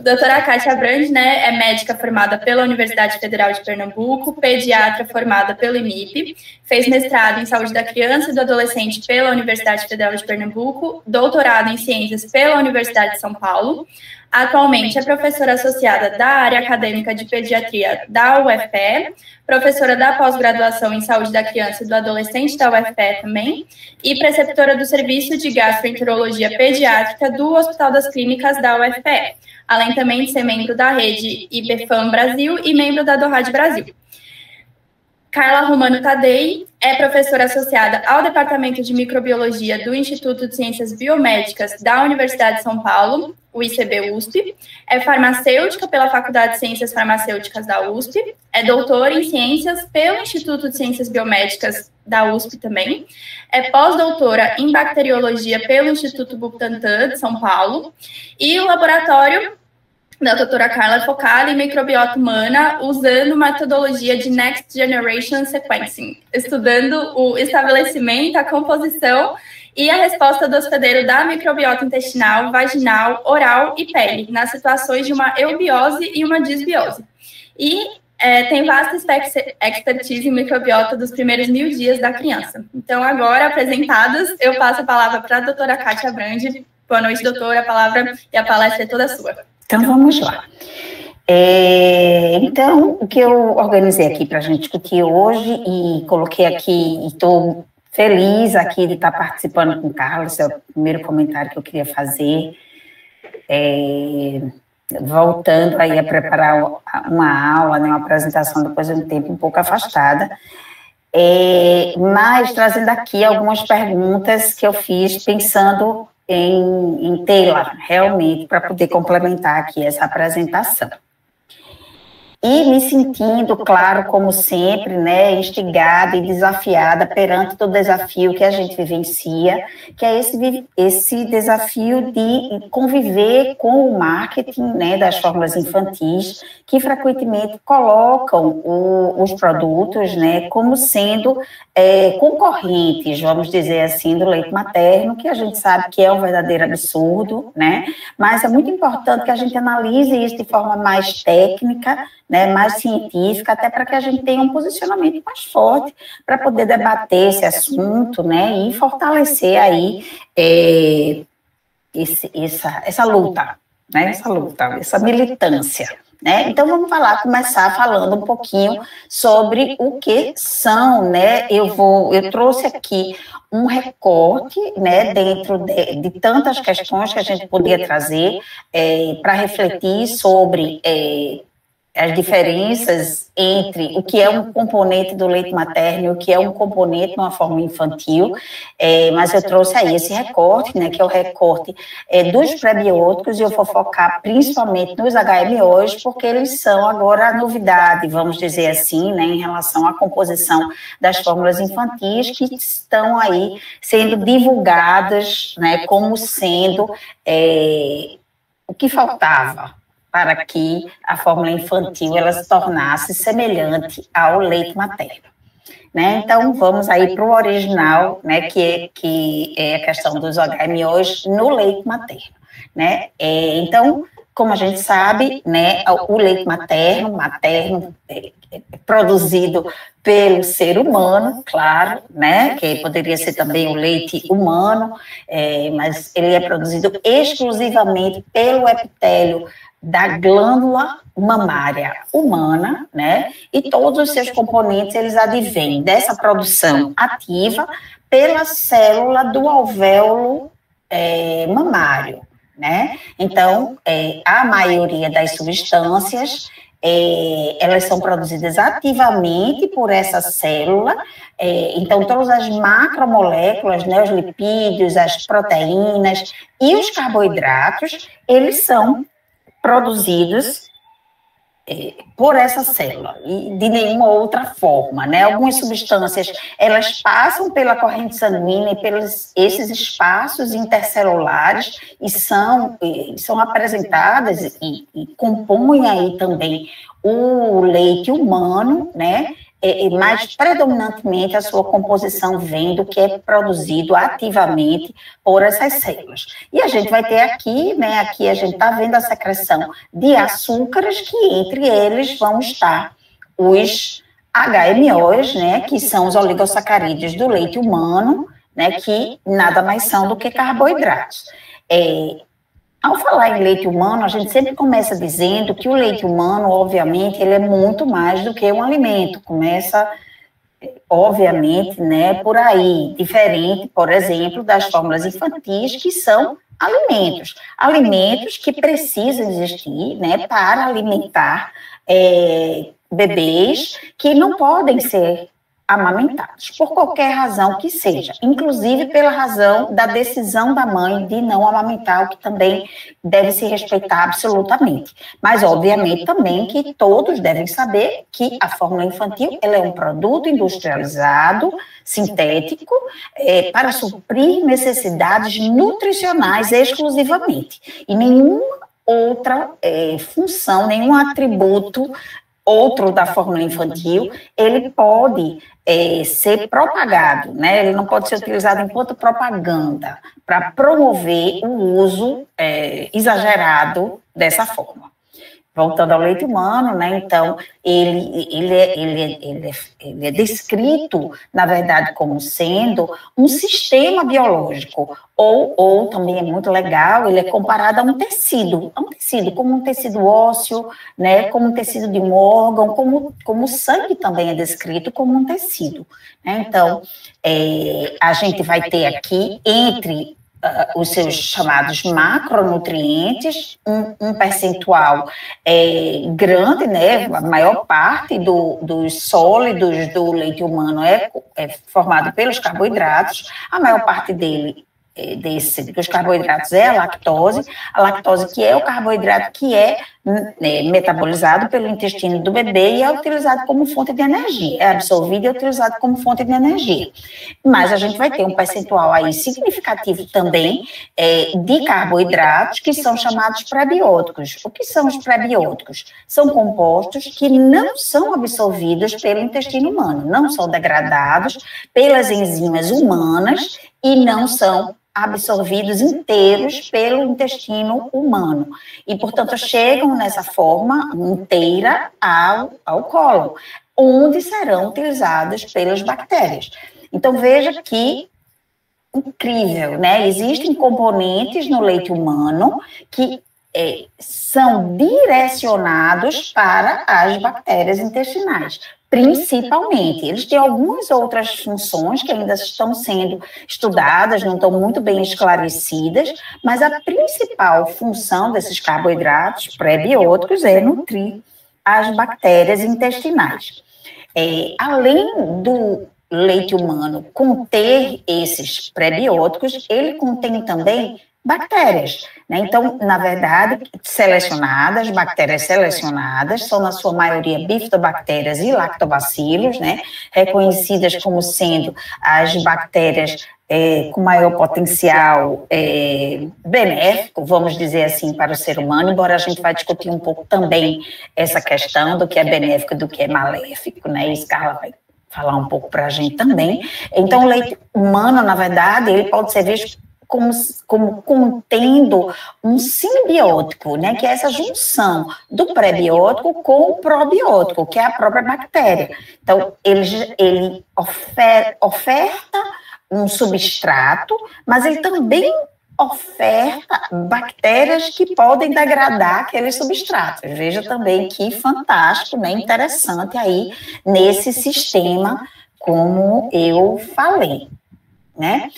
Doutora Kátia Brandi, né, é médica formada pela Universidade Federal de Pernambuco, pediatra formada pelo IMIP, fez mestrado em saúde da criança e do adolescente pela Universidade Federal de Pernambuco, doutorado em ciências pela Universidade de São Paulo. Atualmente é professora associada da área acadêmica de pediatria da UFPE, professora da pós-graduação em saúde da criança e do adolescente da UFPE também, e preceptora do serviço de gastroenterologia pediátrica do Hospital das Clínicas da UFPE, além também de ser membro da rede IBFAM Brasil e membro da DORAD Brasil. Carla Romano Tadei é professora associada ao Departamento de Microbiologia do Instituto de Ciências Biomédicas da Universidade de São Paulo, o ICB-USP, é farmacêutica pela Faculdade de Ciências Farmacêuticas da USP, é doutora em Ciências pelo Instituto de Ciências Biomédicas da USP também, é pós-doutora em Bacteriologia pelo Instituto Butantan de São Paulo, e o laboratório da doutora Carla é focada em microbiota humana usando metodologia de Next Generation Sequencing, estudando o estabelecimento, a composição e a resposta do hospedeiro da microbiota intestinal, vaginal, oral e pele, nas situações de uma eubiose e uma disbiose. E tem vasta expertise em microbiota dos primeiros 1000 dias da criança. Então, agora, apresentados, eu passo a palavra para a doutora Kátia Brandi. Boa noite, doutora, a palavra e a palestra é toda sua. Então, vamos lá. Então, o que eu organizei aqui para a gente discutir hoje e coloquei aqui, e estou feliz aqui de estar participando com o Carlos, esse é o primeiro comentário que eu queria fazer, voltando aí a preparar uma aula, né, uma apresentação depois de um tempo um pouco afastada, mas trazendo aqui algumas perguntas que eu fiz pensando em tê-la, realmente, para poder complementar aqui essa apresentação. E me sentindo, claro, como sempre, né, instigada e desafiada perante todo o desafio que a gente vivencia, que é esse desafio de conviver com o marketing, né, das fórmulas infantis, que frequentemente colocam os produtos, né, como sendo concorrentes, vamos dizer assim, do leite materno, que a gente sabe que é um verdadeiro absurdo, né, mas é muito importante que a gente analise isso de forma mais técnica, né, mais científica, até para que a gente tenha um posicionamento mais forte para poder debater esse assunto, né, e fortalecer aí essa luta, né, essa militância. Né? Então, vamos começar falando um pouquinho sobre o que são, né? Eu trouxe aqui um recorte, né, dentro de tantas questões que a gente poderia trazer para refletir sobre as diferenças entre o que é um componente do leite materno e o que é um componente de uma forma infantil, mas eu trouxe aí esse recorte, né, que é o recorte dos prebióticos, e eu vou focar principalmente nos HMOs, porque eles são agora a novidade, vamos dizer assim, né, em relação à composição das fórmulas infantis, que estão aí sendo divulgadas, né, como sendo o que faltava para que a fórmula infantil ela se tornasse semelhante ao leite materno, né? Então, vamos aí para o original, né, que é a questão dos HMOs no leite materno, né? Então, como a gente sabe, né, o leite materno é produzido pelo ser humano, claro, né, que poderia ser também o leite humano, mas ele é produzido exclusivamente pelo epitélio da glândula mamária humana, né, e todos os seus componentes, eles advêm dessa produção ativa pela célula do alvéolo mamário, né. Então, a maioria das substâncias, elas são produzidas ativamente por essa célula, então todas as macromoléculas, né, os lipídios, as proteínas e os carboidratos, eles são produzidos por essa célula e de nenhuma outra forma, né? Algumas substâncias, elas passam pela corrente sanguínea e pelos esses espaços intercelulares e são apresentadas e compõem aí também o leite humano, né? mas predominantemente a sua composição vem do que é produzido ativamente por essas células. E a gente vai ter aqui, né, aqui a gente está vendo a secreção de açúcares, que entre eles vão estar os HMOs, né, que são os oligosacarídeos do leite humano, né, que nada mais são do que carboidratos. Ao falar em leite humano, a gente sempre começa dizendo que o leite humano, obviamente, ele é muito mais do que um alimento. Começa, obviamente, né, por aí, diferente, por exemplo, das fórmulas infantis, que são alimentos. Alimentos que precisam existir, né, para alimentar bebês que não podem ser amamentados, por qualquer razão que seja, inclusive pela razão da decisão da mãe de não amamentar, o que também deve se respeitar absolutamente. Mas, obviamente, também que todos devem saber que a fórmula infantil ela é um produto industrializado, sintético, para suprir necessidades nutricionais exclusivamente. E nenhuma outra função, nenhum atributo outro da fórmula infantil, ele pode ser propagado, né? Ele não pode ser utilizado enquanto propaganda para promover o uso exagerado dessa forma. Voltando ao leite humano, né? Então, ele é descrito, na verdade, como sendo um sistema biológico, ou também é muito legal, ele é comparado a um tecido, como um tecido ósseo, né? Como um tecido de um órgão, como o sangue também é descrito como um tecido, né? Então, a gente vai ter aqui, entre os seus chamados macronutrientes, um percentual grande, né? A maior parte dos sólidos do leite humano é formado pelos carboidratos, a maior parte dos carboidratos é a lactose que é o carboidrato que é metabolizado pelo intestino do bebê e é utilizado como fonte de energia, é absorvido e é utilizado como fonte de energia. Mas a gente vai ter um percentual aí significativo também de carboidratos que são chamados prebióticos. O que são os prebióticos? São compostos que não são absorvidos pelo intestino humano, não são degradados pelas enzimas humanas e não são absorvidos inteiros pelo intestino humano. E, portanto, chegam nessa forma inteira ao cólon, onde serão utilizados pelas bactérias. Então, veja que incrível, né? Existem componentes no leite humano que são direcionados para as bactérias intestinais, principalmente. Eles têm algumas outras funções que ainda estão sendo estudadas, não estão muito bem esclarecidas, mas a principal função desses carboidratos prebióticos é nutrir as bactérias intestinais. Além do leite humano conter esses prebióticos, ele contém também bactérias, né? Então, na verdade, bactérias selecionadas, são na sua maioria bifidobactérias e lactobacilos, né? Reconhecidas como sendo as bactérias com maior potencial benéfico, vamos dizer assim, para o ser humano, embora a gente vai discutir um pouco também essa questão do que é benéfico e do que é maléfico, né? E Carla vai falar um pouco para a gente também. Então, o leite humano, na verdade, ele pode ser visto como contendo um simbiótico, né, que é essa junção do prebiótico com o probiótico, que é a própria bactéria. Então, ele oferta um substrato, mas ele também oferta bactérias que podem degradar aqueles substratos. Veja também que fantástico, né, interessante aí nesse sistema, como eu falei, né?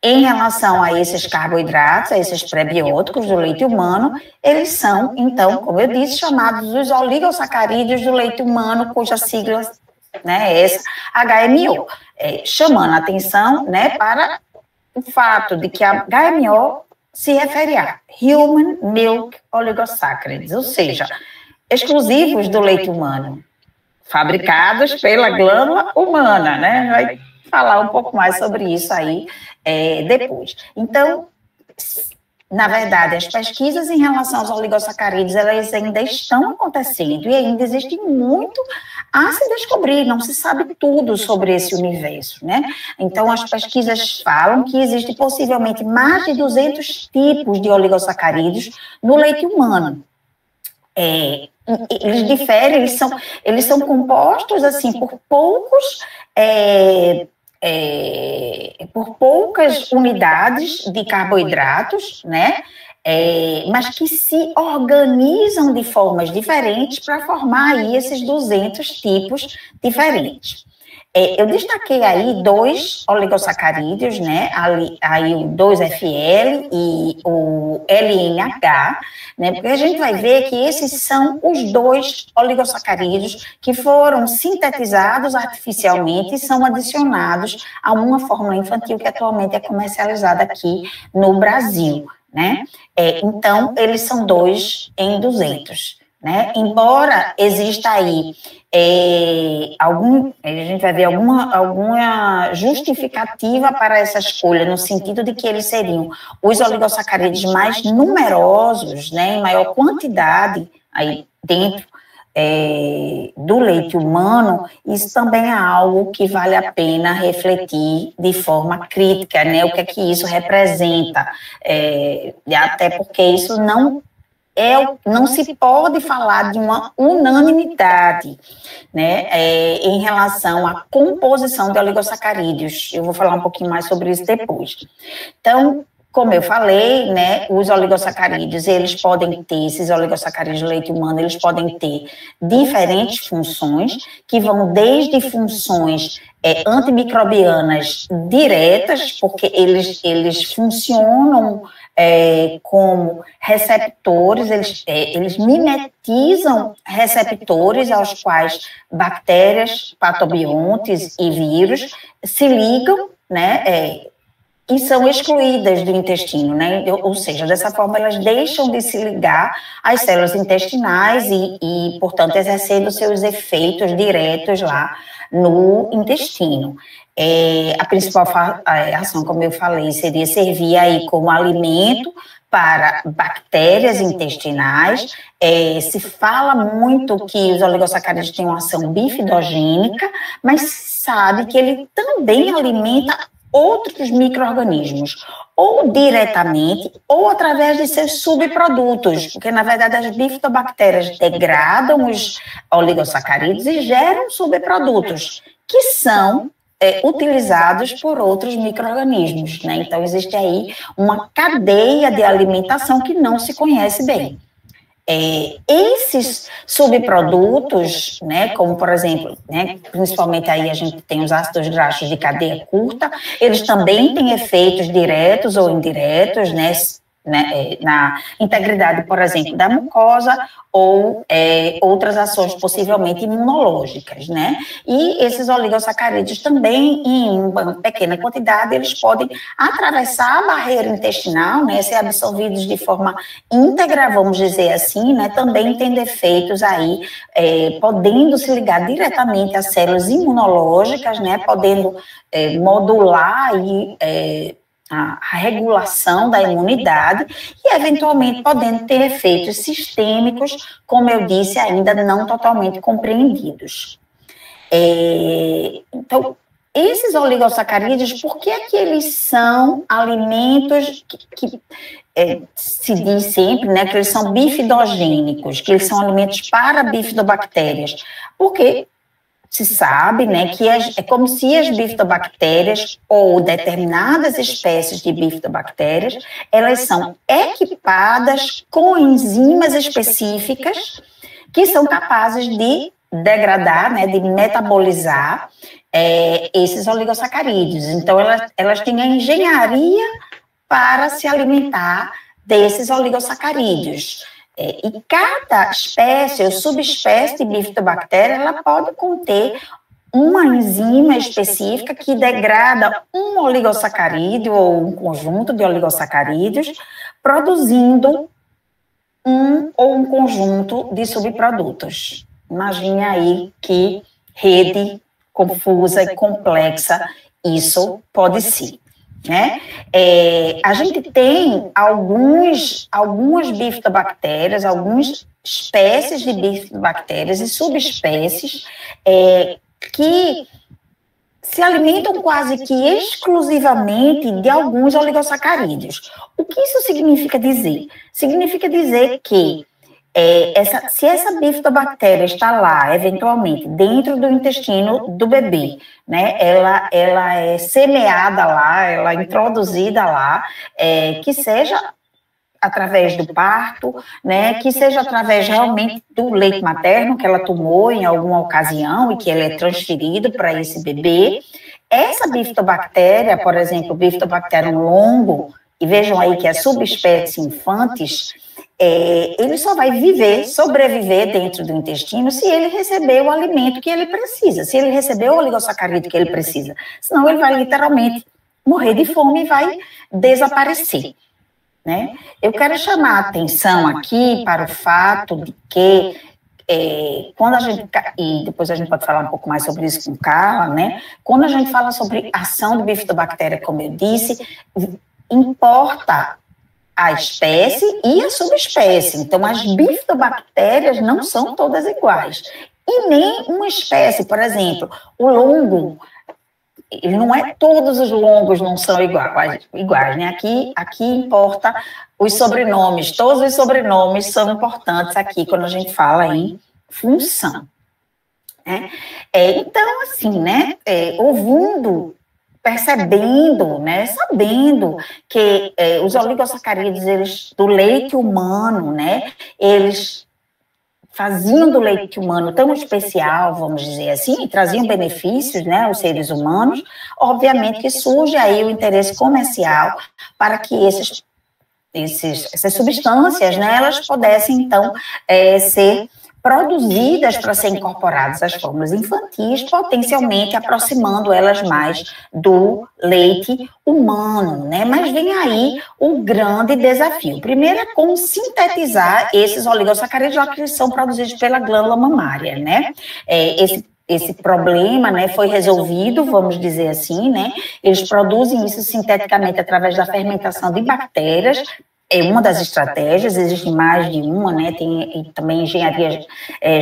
Em relação a esses carboidratos, a esses prebióticos do leite humano, eles são, então, como eu disse, chamados os oligosacarídeos do leite humano, cuja sigla, né, é essa, HMO, chamando a atenção, né, para o fato de que a HMO se refere a Human Milk Oligosaccharides, ou seja, exclusivos do leite humano, fabricados pela glândula humana, né? Vai falar um pouco mais sobre isso aí depois. Então, na verdade, as pesquisas em relação aos oligossacarídeos, elas ainda estão acontecendo e ainda existe muito a se descobrir, não se sabe tudo sobre esse universo, né? Então, as pesquisas falam que existe possivelmente mais de 200 tipos de oligossacarídeos no leite humano. Eles diferem, eles são compostos, assim, por poucas unidades de carboidratos, né? Mas que se organizam de formas diferentes para formar aí esses 200 tipos diferentes. Eu destaquei aí 2 oligossacarídeos, né? Aí o 2-FL e o LNH, né? Porque a gente vai ver que esses são os 2 oligossacarídeos que foram sintetizados artificialmente e são adicionados a uma fórmula infantil que atualmente é comercializada aqui no Brasil, né? Então, eles são 2 em 200. Né? Embora exista aí a gente vai ver alguma justificativa para essa escolha, no sentido de que eles seriam os oligossacarídeos mais numerosos, né, em maior quantidade aí dentro do leite humano, isso também é algo que vale a pena refletir de forma crítica, né, o que é que isso representa, até porque isso não se pode falar de uma unanimidade, né, em relação à composição de oligossacarídeos. Eu vou falar um pouquinho mais sobre isso depois. Então, como eu falei, né, os oligossacarídeos, esses oligossacarídeos do leite humano, eles podem ter diferentes funções, que vão desde funções antimicrobianas diretas, porque eles funcionam como receptores, eles mimetizam receptores aos quais bactérias, patobiontes e vírus se ligam, né, e são excluídas do intestino, né, ou seja, dessa forma elas deixam de se ligar às células intestinais e portanto, exercendo seus efeitos diretos lá no intestino. A principal ação, como eu falei, seria servir aí como alimento para bactérias intestinais. Se fala muito que os oligossacarídeos têm uma ação bifidogênica, mas sabe que ele também alimenta outros micro-organismos, ou diretamente, ou através de seus subprodutos, porque, na verdade, as bifidobactérias degradam os oligossacarídeos e geram subprodutos, que são utilizados por outros micro-organismos, né? Então, existe aí uma cadeia de alimentação que não se conhece bem. Esses subprodutos, né, como por exemplo, né, principalmente aí a gente tem os ácidos graxos de cadeia curta, eles também têm efeitos diretos ou indiretos, né, na integridade, por exemplo, da mucosa ou outras ações possivelmente imunológicas, né? E esses oligossacarídeos também, em uma pequena quantidade, eles podem atravessar a barreira intestinal, né, ser absorvidos de forma íntegra, vamos dizer assim, né? Também tem defeitos aí, podendo se ligar diretamente às células imunológicas, né? Podendo modular aí a regulação da imunidade e, eventualmente, podendo ter efeitos sistêmicos, como eu disse, ainda não totalmente compreendidos. Então, esses oligossacarídeos, por que é que eles são alimentos que se diz sempre, né, que eles são bifidogênicos, que eles são alimentos para bifidobactérias? Porque se sabe, né, que é como se as bifidobactérias ou determinadas espécies de bifidobactérias, elas são equipadas com enzimas específicas que são capazes de degradar, né, de metabolizar esses oligossacarídeos. Então, elas têm a engenharia para se alimentar desses oligossacarídeos. E cada espécie ou subespécie de bifidobactéria, ela pode conter uma enzima específica que degrada um oligossacarídeo ou um conjunto de oligossacarídeos, produzindo um ou um conjunto de subprodutos. Imagine aí que rede confusa e complexa isso pode ser. né? A gente tem algumas bifidobactérias, algumas espécies de bifidobactérias e subespécies que se alimentam quase que exclusivamente de alguns oligossacarídeos. O que isso significa dizer? Significa dizer que se essa bifidobactéria está lá, eventualmente, dentro do intestino do bebê, né, ela é semeada lá, ela é introduzida lá, que seja através do parto, né, que seja através realmente do leite materno que ela tomou em alguma ocasião e que ela é transferido para esse bebê. Essa bifidobactéria, por exemplo, Bifidobacterium longo, e vejam aí que é subespécie infantis, ele só vai sobreviver dentro do intestino se ele receber o alimento que ele precisa, se ele receber o oligossacarídeo que ele precisa, senão ele vai literalmente morrer de fome e vai desaparecer, né? Eu quero chamar a atenção aqui para o fato de que quando a gente, e depois a gente pode falar um pouco mais sobre isso com Carla, né? Quando a gente fala sobre ação de bifidobactéria, como eu disse, importa a espécie e a subespécie. Então, as bifidobactérias não são todas iguais. E nem uma espécie, por exemplo, o longo, não é todos os longos não são iguais, né? Aqui importa os sobrenomes, todos os sobrenomes são importantes aqui quando a gente fala em função. Né? Então, assim, né? Ouvindo, percebendo, né, sabendo que os oligossacarídeos, eles, do leite humano, né, eles faziam do leite humano tão especial, vamos dizer assim, e traziam benefícios, né, aos seres humanos. Obviamente que surge aí o interesse comercial para que essas substâncias, né, elas pudessem, então, ser produzidas para serem incorporadas às fórmulas infantis, potencialmente aproximando elas mais do leite humano, né? Mas vem aí o grande desafio. Primeiro é como sintetizar esses oligossacarídeos, já que eles são produzidos pela glândula mamária, né? Esse problema, né, foi resolvido, vamos dizer assim, né? Eles produzem isso sinteticamente através da fermentação de bactérias. É uma das estratégias, existe mais de uma, né? Tem também engenharia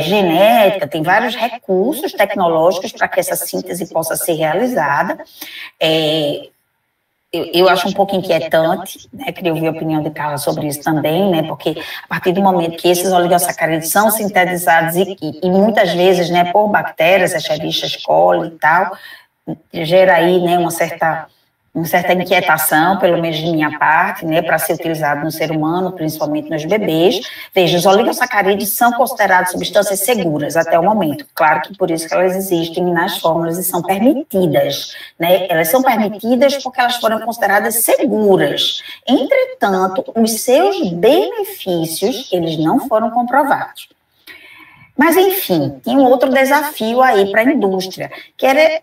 genética, tem vários recursos tecnológicos para que essa síntese possa ser realizada. Eu acho um pouco inquietante, né? Queria ouvir a opinião de Carla sobre isso também, né? Porque a partir do momento que esses oligossacarídeos são sintetizados e muitas vezes, né, por bactérias, Escherichia coli e tal, gera aí, né, uma certa inquietação, pelo menos de minha parte, né, para ser utilizado no ser humano, principalmente nos bebês. Veja, os oligossacarídeos são considerados substâncias seguras até o momento. Claro que por isso que elas existem nas fórmulas e são permitidas, né? Elas são permitidas porque elas foram consideradas seguras. Entretanto, os seus benefícios, eles não foram comprovados. Mas, enfim, tem um outro desafio aí para a indústria, que era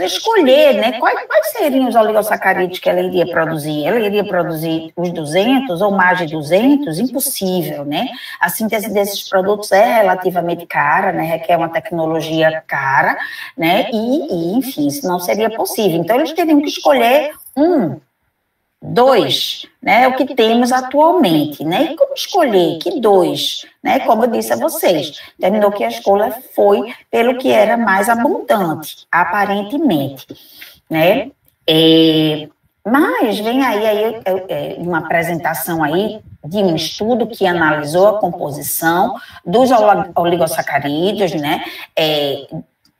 escolher, né, quais seriam os oligossacarídeos que ela iria produzir. Ela iria produzir os 200 ou mais de 200? Impossível, né? A síntese desses produtos é relativamente cara, né, requer uma tecnologia cara, né, e enfim, isso não seria possível. Então, eles teriam que escolher 2, né, o que temos atualmente, né, e como escolher que 2, né, como eu disse a vocês, terminou que a escolha foi pelo que era mais abundante, aparentemente, né, mas vem aí uma apresentação aí de um estudo que analisou a composição dos oligossacarídeos, né,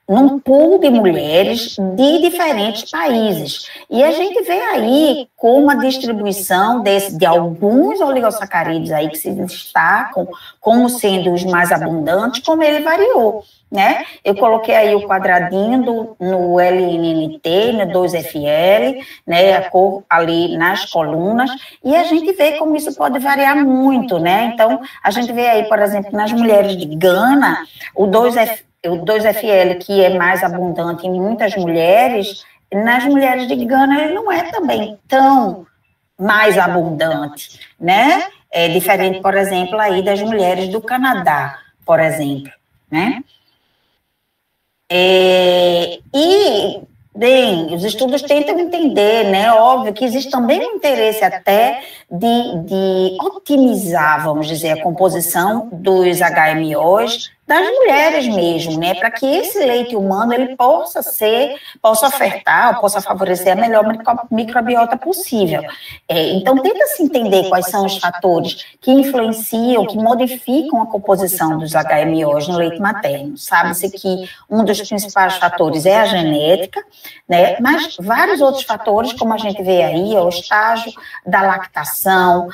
num pool de mulheres de diferentes países. E a gente vê aí como a distribuição de alguns oligossacarídeos aí que se destacam como sendo os mais abundantes, como ele variou, né? Eu coloquei aí o quadradinho no LNNT, no 2FL, né, a cor ali nas colunas, e a gente vê como isso pode variar muito, né? Então, a gente vê aí, por exemplo, nas mulheres de Gana, o 2FL, que é mais abundante em muitas mulheres, nas mulheres de Gana ele não é também tão mais abundante, né? É diferente, por exemplo, aí das mulheres do Canadá, por exemplo, né? E Bem, os estudos tentam entender, né? Óbvio que existe também um interesse até de otimizar, vamos dizer, a composição dos HMOs das mulheres mesmo, né? Para que esse leite humano ele possa ofertar, possa favorecer a melhor microbiota possível. Então, tenta-se entender quais são os fatores que influenciam, que modificam a composição dos HMOs no leite materno. Sabe-se que um dos principais fatores é a genética, né? Mas vários outros fatores, como a gente vê aí, o estágio da lactação,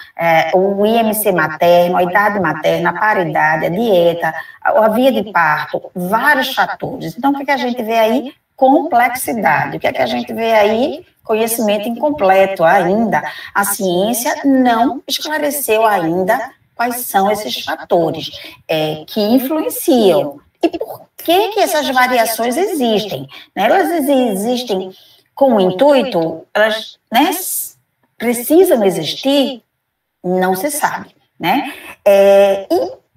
o IMC materno, a idade materna, a paridade, a dieta, a via de parto, vários fatores. Então, o que a gente vê aí? Complexidade. O que a gente vê aí? Conhecimento incompleto ainda. A ciência não esclareceu ainda quais são esses fatores que influenciam. E por que essas variações existem? Né? Elas existem com o intuito, elas, né, precisam existir? Não se sabe, né?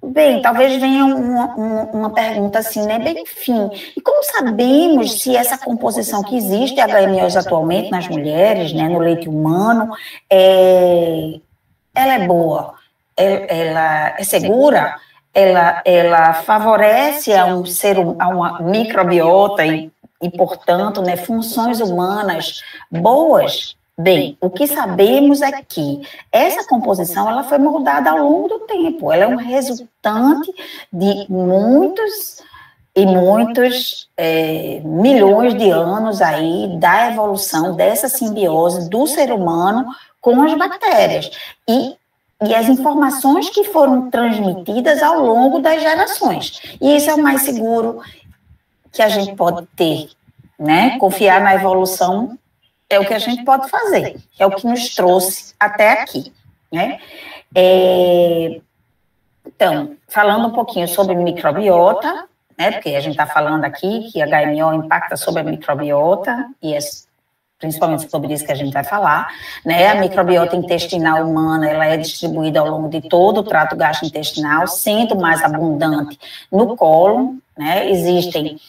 Bem, talvez venha uma pergunta assim, né? Bem, enfim, e como sabemos se essa composição que existe de HMOs atualmente nas mulheres, né, no leite humano, ela é boa, ela é segura, ela favorece a uma microbiota e portanto, né, funções humanas boas? Bem, o que sabemos é que essa composição ela foi moldada ao longo do tempo, ela é um resultante de muitos milhões de anos aí da evolução dessa simbiose do ser humano com as bactérias e as informações que foram transmitidas ao longo das gerações. E isso é o mais seguro que a gente pode ter, né? Confiar na evolução é o que a gente pode fazer, é o que nos trouxe até aqui, né? Então, falando um pouquinho sobre microbiota, né? Porque a gente está falando aqui que a HMO impacta sobre a microbiota, e é principalmente sobre isso que a gente vai falar, né? A microbiota intestinal humana, ela é distribuída ao longo de todo o trato gastrointestinal, sendo mais abundante no cólon, né? Existem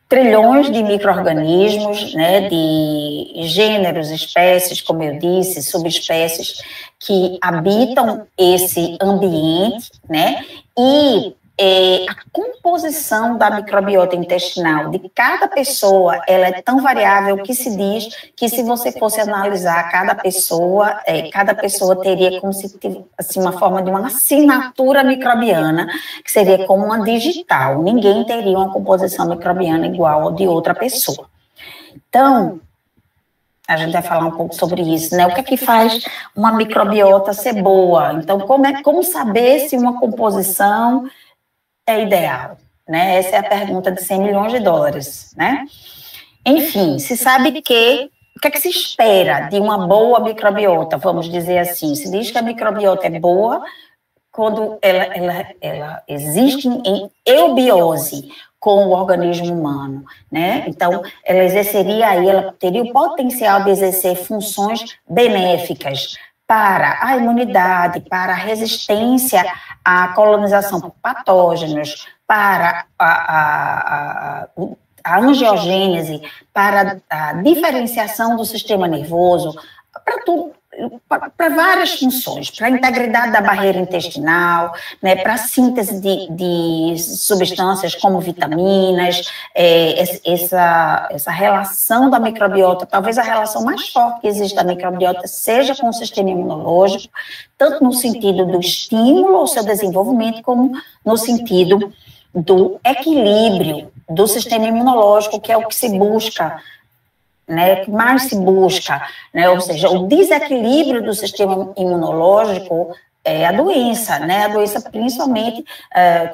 trilhões de micro-organismos, né, de gêneros, espécies, como eu disse, subespécies, que habitam esse ambiente, né, e a composição da microbiota intestinal de cada pessoa, ela é tão variável que se diz que se você fosse analisar cada pessoa teria como se assim, uma forma de uma assinatura microbiana, que seria como uma digital, ninguém teria uma composição microbiana igual ao de outra pessoa. Então, a gente vai falar um pouco sobre isso, né? O que é que faz uma microbiota ser boa? Então, como saber se uma composição é ideal, né? Essa é a pergunta de 100 milhões de dólares, né? Enfim, se sabe que o que é que se espera de uma boa microbiota, vamos dizer assim? Se diz que a microbiota é boa quando ela existe em eubiose com o organismo humano, né? Então, ela exerceria aí, ela teria o potencial de exercer funções benéficas para a imunidade, para a resistência à colonização por patógenos, para a angiogênese, para a diferenciação do sistema nervoso, para tudo, para várias funções, para a integridade da barreira intestinal, né, para a síntese de substâncias como vitaminas, essa relação da microbiota, talvez a relação mais forte que existe da microbiota seja com o sistema imunológico, tanto no sentido do estímulo ao seu desenvolvimento, como no sentido do equilíbrio do sistema imunológico, que é o que se busca, né, que mais se busca, né, ou seja, o desequilíbrio do sistema imunológico é a doença, né, a doença principalmente,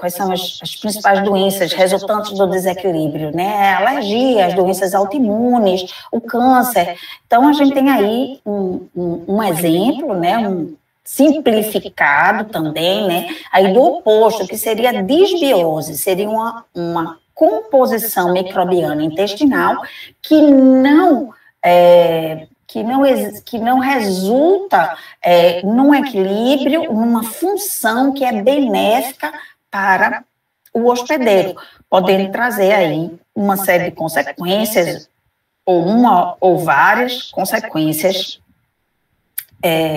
quais são as principais doenças resultantes do desequilíbrio, né, a alergia, as doenças autoimunes, o câncer. Então, a gente tem aí um exemplo, né, simplificado também, né, aí do oposto, que seria a disbiose, seria uma composição microbiana intestinal que não resulta num equilíbrio, numa função que é benéfica para o hospedeiro, podendo trazer aí uma série de consequências ou uma ou várias consequências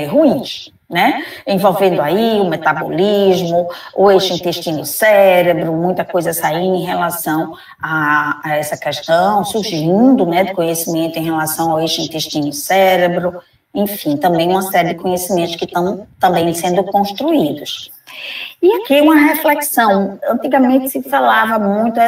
ruins, né? Envolvendo aí o metabolismo, o eixo intestino-cérebro, muita coisa saindo em relação a essa questão, surgindo, né, do conhecimento em relação ao eixo intestino-cérebro, enfim, também uma série de conhecimentos que estão também sendo construídos. E aqui uma reflexão, antigamente se falava muito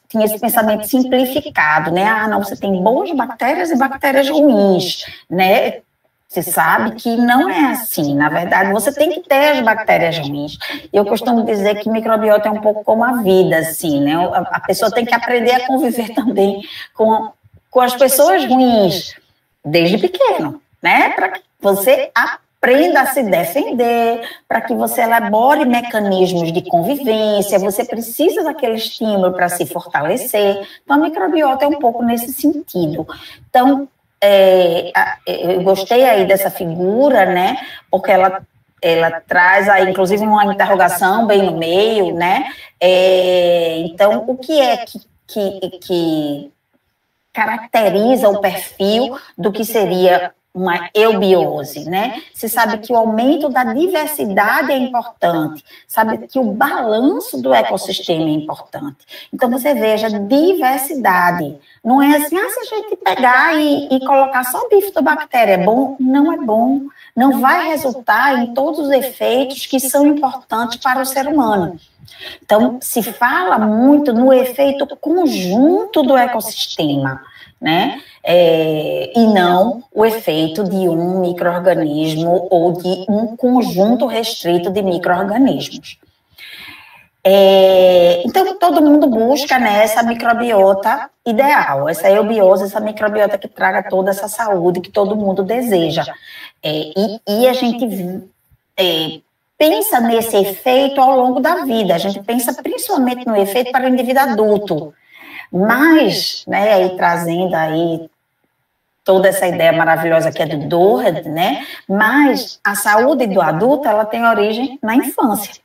tinha esse pensamento simplificado, né? Ah, não, você tem boas bactérias e bactérias ruins, né? Você sabe que não é assim, na verdade, você tem que ter as bactérias ruins. Eu costumo dizer que microbiota é um pouco como a vida, assim, né? A pessoa tem que aprender a conviver também com as pessoas ruins, desde pequeno, né? Para que você aprenda a se defender, para que você elabore mecanismos de convivência, você precisa daquele estímulo para se fortalecer. Então, a microbiota é um pouco nesse sentido. Então, eu gostei aí dessa figura, né, porque ela traz aí, inclusive, uma interrogação bem no meio, né, então, o que é que caracteriza o perfil do que seria uma eubiose, né? Se sabe que o aumento da diversidade é importante, sabe que o balanço do ecossistema é importante. Então, você veja, diversidade. Não é assim, se a gente pegar e colocar só bifidobactéria, é bom? Não é bom. Não vai resultar em todos os efeitos que são importantes para o ser humano. Então, se fala muito no efeito conjunto do ecossistema, né? E não o efeito de um micro-organismo ou de um conjunto restrito de micro-organismos. Então, todo mundo busca, né, essa microbiota ideal, essa eubiose, essa microbiota que traga toda essa saúde que todo mundo deseja. E a gente pensa nesse efeito ao longo da vida, a gente pensa principalmente no efeito para o indivíduo adulto, mas, né, aí trazendo aí toda essa ideia maravilhosa que é do Doherty, né, mas a saúde do adulto, ela tem origem na infância,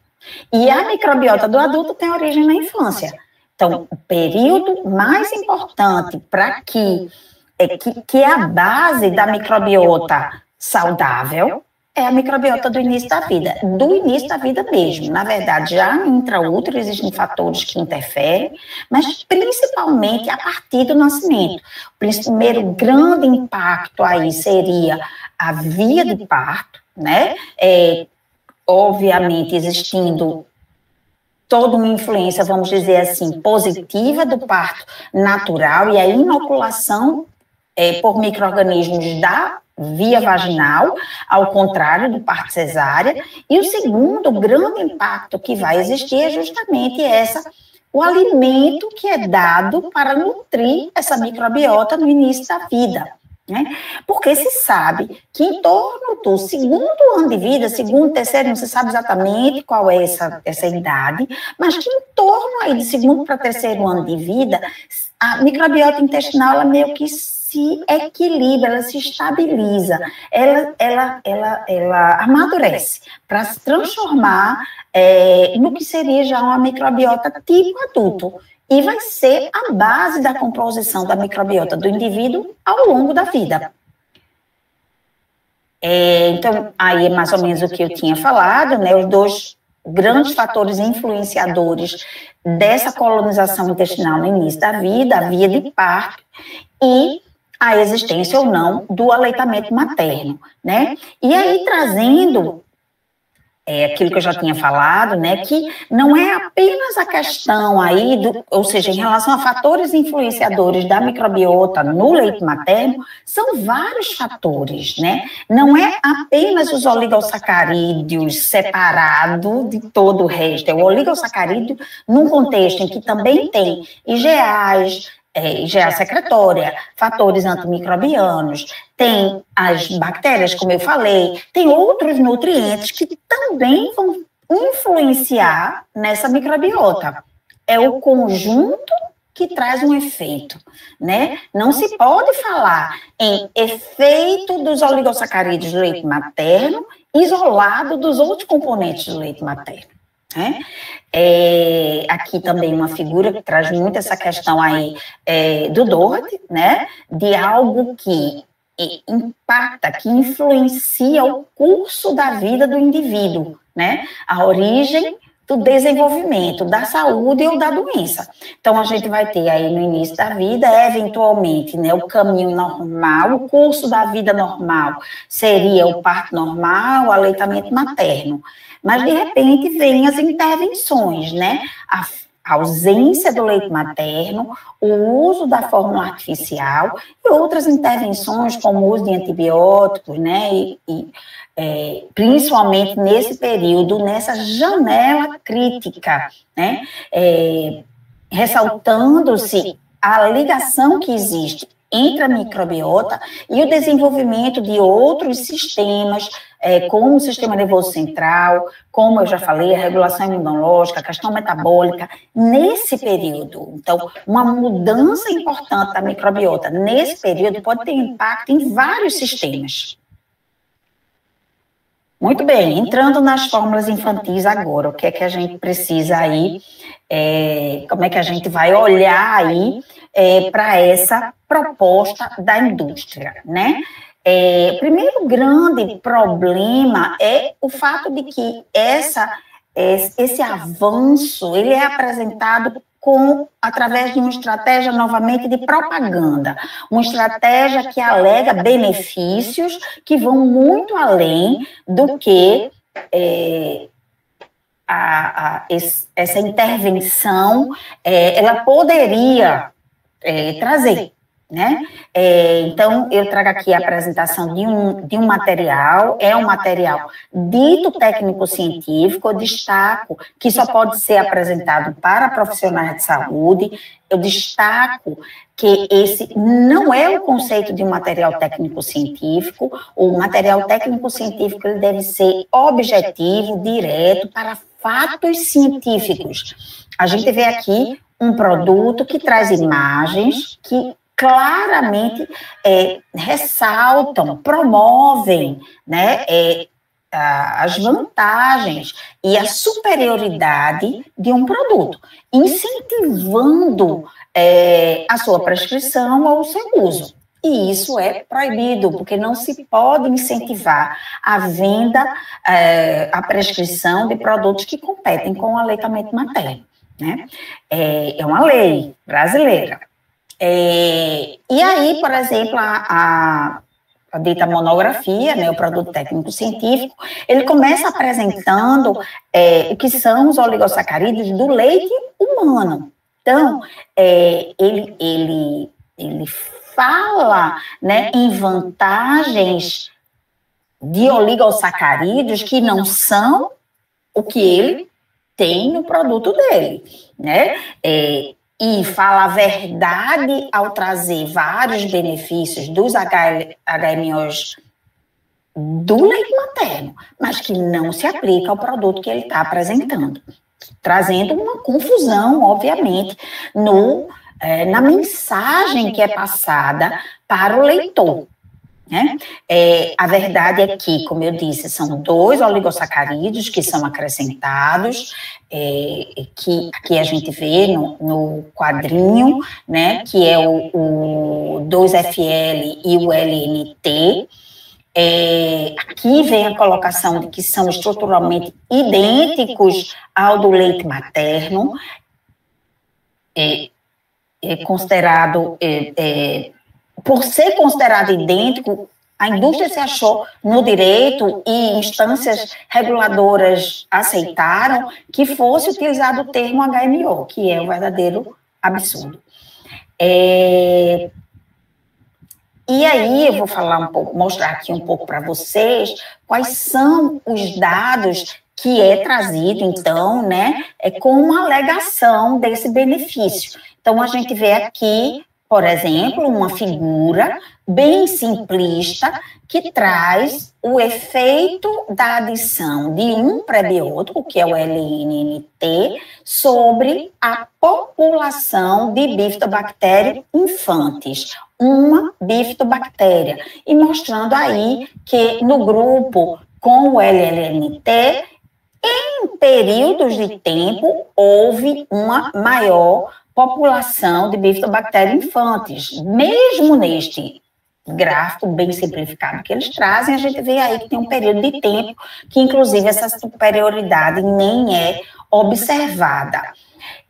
e a microbiota do adulto tem origem na infância. Então, o período mais importante para que é a base da microbiota saudável, é a microbiota do início da vida mesmo. Na verdade, já no intraútero existem fatores que interferem, mas principalmente a partir do nascimento. O primeiro grande impacto aí seria a via de parto, né? Obviamente existindo toda uma influência, vamos dizer assim, positiva do parto natural e a inoculação por micro-organismos da via vaginal, ao contrário do parto cesárea. E o segundo grande impacto que vai existir é justamente o alimento que é dado para nutrir essa microbiota no início da vida, né? Porque se sabe que em torno do segundo ano de vida, segundo, terceiro, não se sabe exatamente qual é essa idade, mas que em torno aí de segundo para terceiro ano de vida, a microbiota intestinal, ela meio que se equilibra, ela se estabiliza, ela amadurece para se transformar no que seria já uma microbiota tipo adulto. E vai ser a base da composição da microbiota do indivíduo ao longo da vida. Então, aí é mais ou menos o que eu tinha falado, né? Os dois grandes fatores influenciadores dessa colonização intestinal no início da vida, a via de parto e a existência ou não do aleitamento materno, né? E aí trazendo aquilo que eu já tinha falado, né, que não é apenas a questão aí, ou seja, em relação a fatores influenciadores da microbiota no leite materno, são vários fatores, né? Não é apenas os oligosacarídeos separados de todo o resto, é o oligosacarídeo num contexto em que também tem IgAs, IgA secretória, fatores antimicrobianos, tem as bactérias, como eu falei, tem outros nutrientes que também vão influenciar nessa microbiota. É o conjunto que traz um efeito, né? Não se pode falar em efeito dos oligosacarídeos do leite materno isolado dos outros componentes do leite materno. né? Aqui também uma figura que traz muito essa questão aí do Doherty, né? De algo que impacta, que influencia o curso da vida do indivíduo, né? A origem do desenvolvimento, da saúde ou da doença. Então, a gente vai ter aí no início da vida, eventualmente, né, o caminho normal, o curso da vida normal seria o parto normal, o aleitamento materno. Mas, de repente, vem as intervenções, né? A ausência do leite materno, o uso da fórmula artificial e outras intervenções, como o uso de antibióticos, né? Principalmente nesse período, nessa janela crítica, né? Ressaltando-se a ligação que existe entre a microbiota e o desenvolvimento de outros sistemas, como o sistema nervoso central, como eu já falei, a regulação imunológica, a questão metabólica, nesse período. Então, uma mudança importante da microbiota nesse período pode ter impacto em vários sistemas. Muito bem, entrando nas fórmulas infantis agora, o que é que a gente precisa aí, como é que a gente vai olhar aí para essa proposta da indústria, né? O primeiro grande problema é o fato de que esse avanço, ele é apresentado através de uma estratégia, novamente, de propaganda. Uma estratégia que alega benefícios que vão muito além do que essa intervenção ela poderia trazer, né? Então, eu trago aqui a apresentação de um material, é um material dito técnico-científico. Eu destaco que só pode ser apresentado para profissionais de saúde. Eu destaco que esse não é o conceito de um material técnico-científico. O material técnico-científico ele deve ser objetivo, direto, para fatos científicos. A gente vê aqui um produto que traz imagens que claramente ressaltam, promovem, né, as vantagens e a superioridade de um produto, incentivando a sua prescrição ou o seu uso. E isso é proibido, porque não se pode incentivar a venda, a prescrição de produtos que competem com o aleitamento materno, né? É uma lei brasileira. E aí, por exemplo, a dita monografia, né, o produto técnico-científico, ele começa apresentando o que são os oligosacarídeos do leite humano. Então, ele fala, né, em vantagens de oligosacarídeos que não são o que ele tem no produto dele, né? E fala a verdade ao trazer vários benefícios dos HMOs do leite materno, mas que não se aplica ao produto que ele está apresentando, trazendo uma confusão, obviamente, na mensagem que é passada para o leitor, né? A verdade é que, como eu disse, são 2 oligosacarídeos que são acrescentados, que a gente vê no quadrinho, né, que é o 2FL e o LNT. Aqui vem a colocação de que são estruturalmente idênticos ao do leite materno, considerado, por ser considerado idêntico, a indústria se achou no direito e instâncias reguladoras aceitaram que fosse utilizado o termo HMO, que é um verdadeiro absurdo. E aí eu vou falar um pouco, mostrar aqui um pouco para vocês quais são os dados que é trazido, então, né, como uma alegação desse benefício. Então, a gente vê aqui, por exemplo, uma figura bem simplista que traz o efeito da adição de um prebiótico, que é o LNNT, sobre a população de bifidobactéria infantes, uma bifidobactéria, e mostrando aí que no grupo com o LNNT, em em períodos de tempo houve uma maior população de bifidobactéria infantis. Mesmo neste gráfico bem simplificado que eles trazem, a gente vê aí que tem um período de tempo que, inclusive, essa superioridade nem é observada.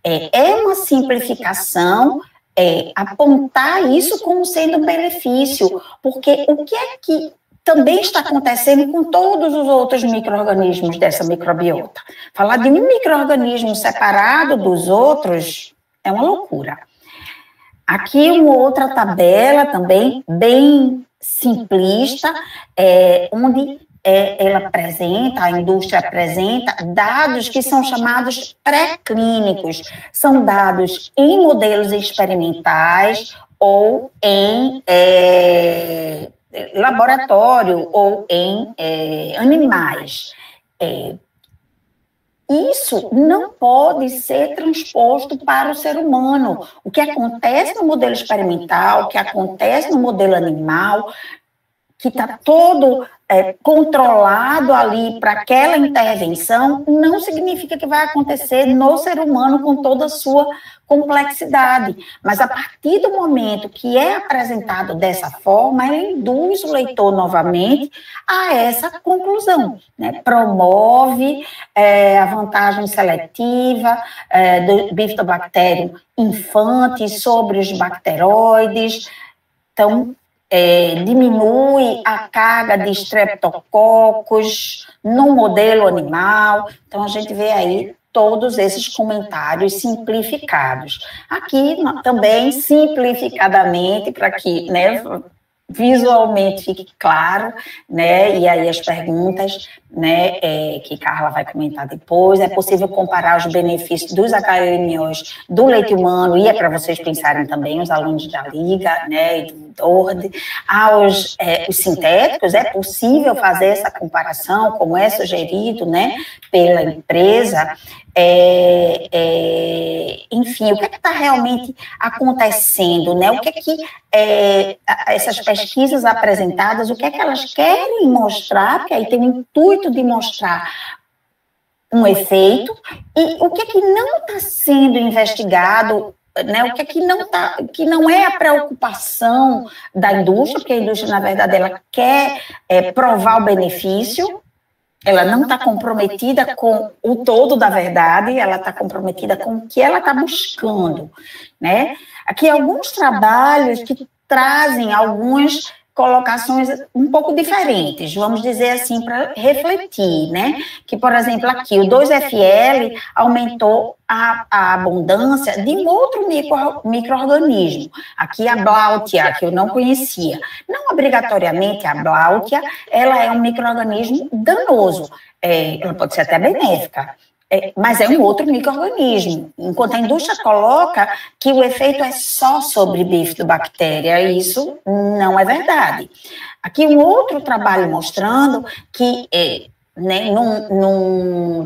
É uma simplificação apontar isso como sendo um benefício, porque o que é que também está acontecendo com todos os outros micro-organismos dessa microbiota? Falar de um micro-organismo separado dos outros é uma loucura. Aqui uma outra tabela também bem simplista, onde ela apresenta, a indústria apresenta dados que são chamados pré-clínicos. São dados em modelos experimentais ou em laboratório ou em animais. Isso não pode ser transposto para o ser humano. O que acontece no modelo experimental, o que acontece no modelo animal, que está todo controlado ali para aquela intervenção, não significa que vai acontecer no ser humano com toda a sua complexidade. Mas a partir do momento que é apresentado dessa forma, ele induz o leitor novamente a essa conclusão, né? Promove a vantagem seletiva do bifidobacterium infantis sobre os bacteroides. Então, diminui a carga de streptococcus no modelo animal. Então, a gente vê aí todos esses comentários simplificados. Aqui também, simplificadamente, para que, né, visualmente fique claro, né, e aí as perguntas, né, que Carla vai comentar depois. É possível comparar os benefícios dos acariniós do leite humano, e é para vocês pensarem também, os alunos da Liga, né, e do DORD, aos os sintéticos. É possível fazer essa comparação, como é sugerido, né, pela empresa. Enfim, o que está realmente acontecendo, né? O que é que essas pesquisas apresentadas, o que é que elas querem mostrar, porque aí tem o intuito de mostrar um efeito, e o que é que não está sendo investigado, né? O que é que não é a preocupação da indústria, porque a indústria, na verdade, ela quer provar o benefício. Ela não está comprometida com o todo da verdade, ela está comprometida com o que ela está buscando, né? Aqui alguns trabalhos que trazem algumas colocações um pouco diferentes, vamos dizer assim, para refletir, né? Que, por exemplo, aqui o 2FL aumentou a abundância de um outro micro-organismo. Aqui a Blautia, que eu não conhecia. Não obrigatoriamente a Blautia, ela é um micro-organismo danoso. Ela pode ser até benéfica. Mas é um outro micro-organismo, enquanto a indústria coloca que o efeito é só sobre bifidobactéria, isso não é verdade. Aqui um outro trabalho mostrando que, né,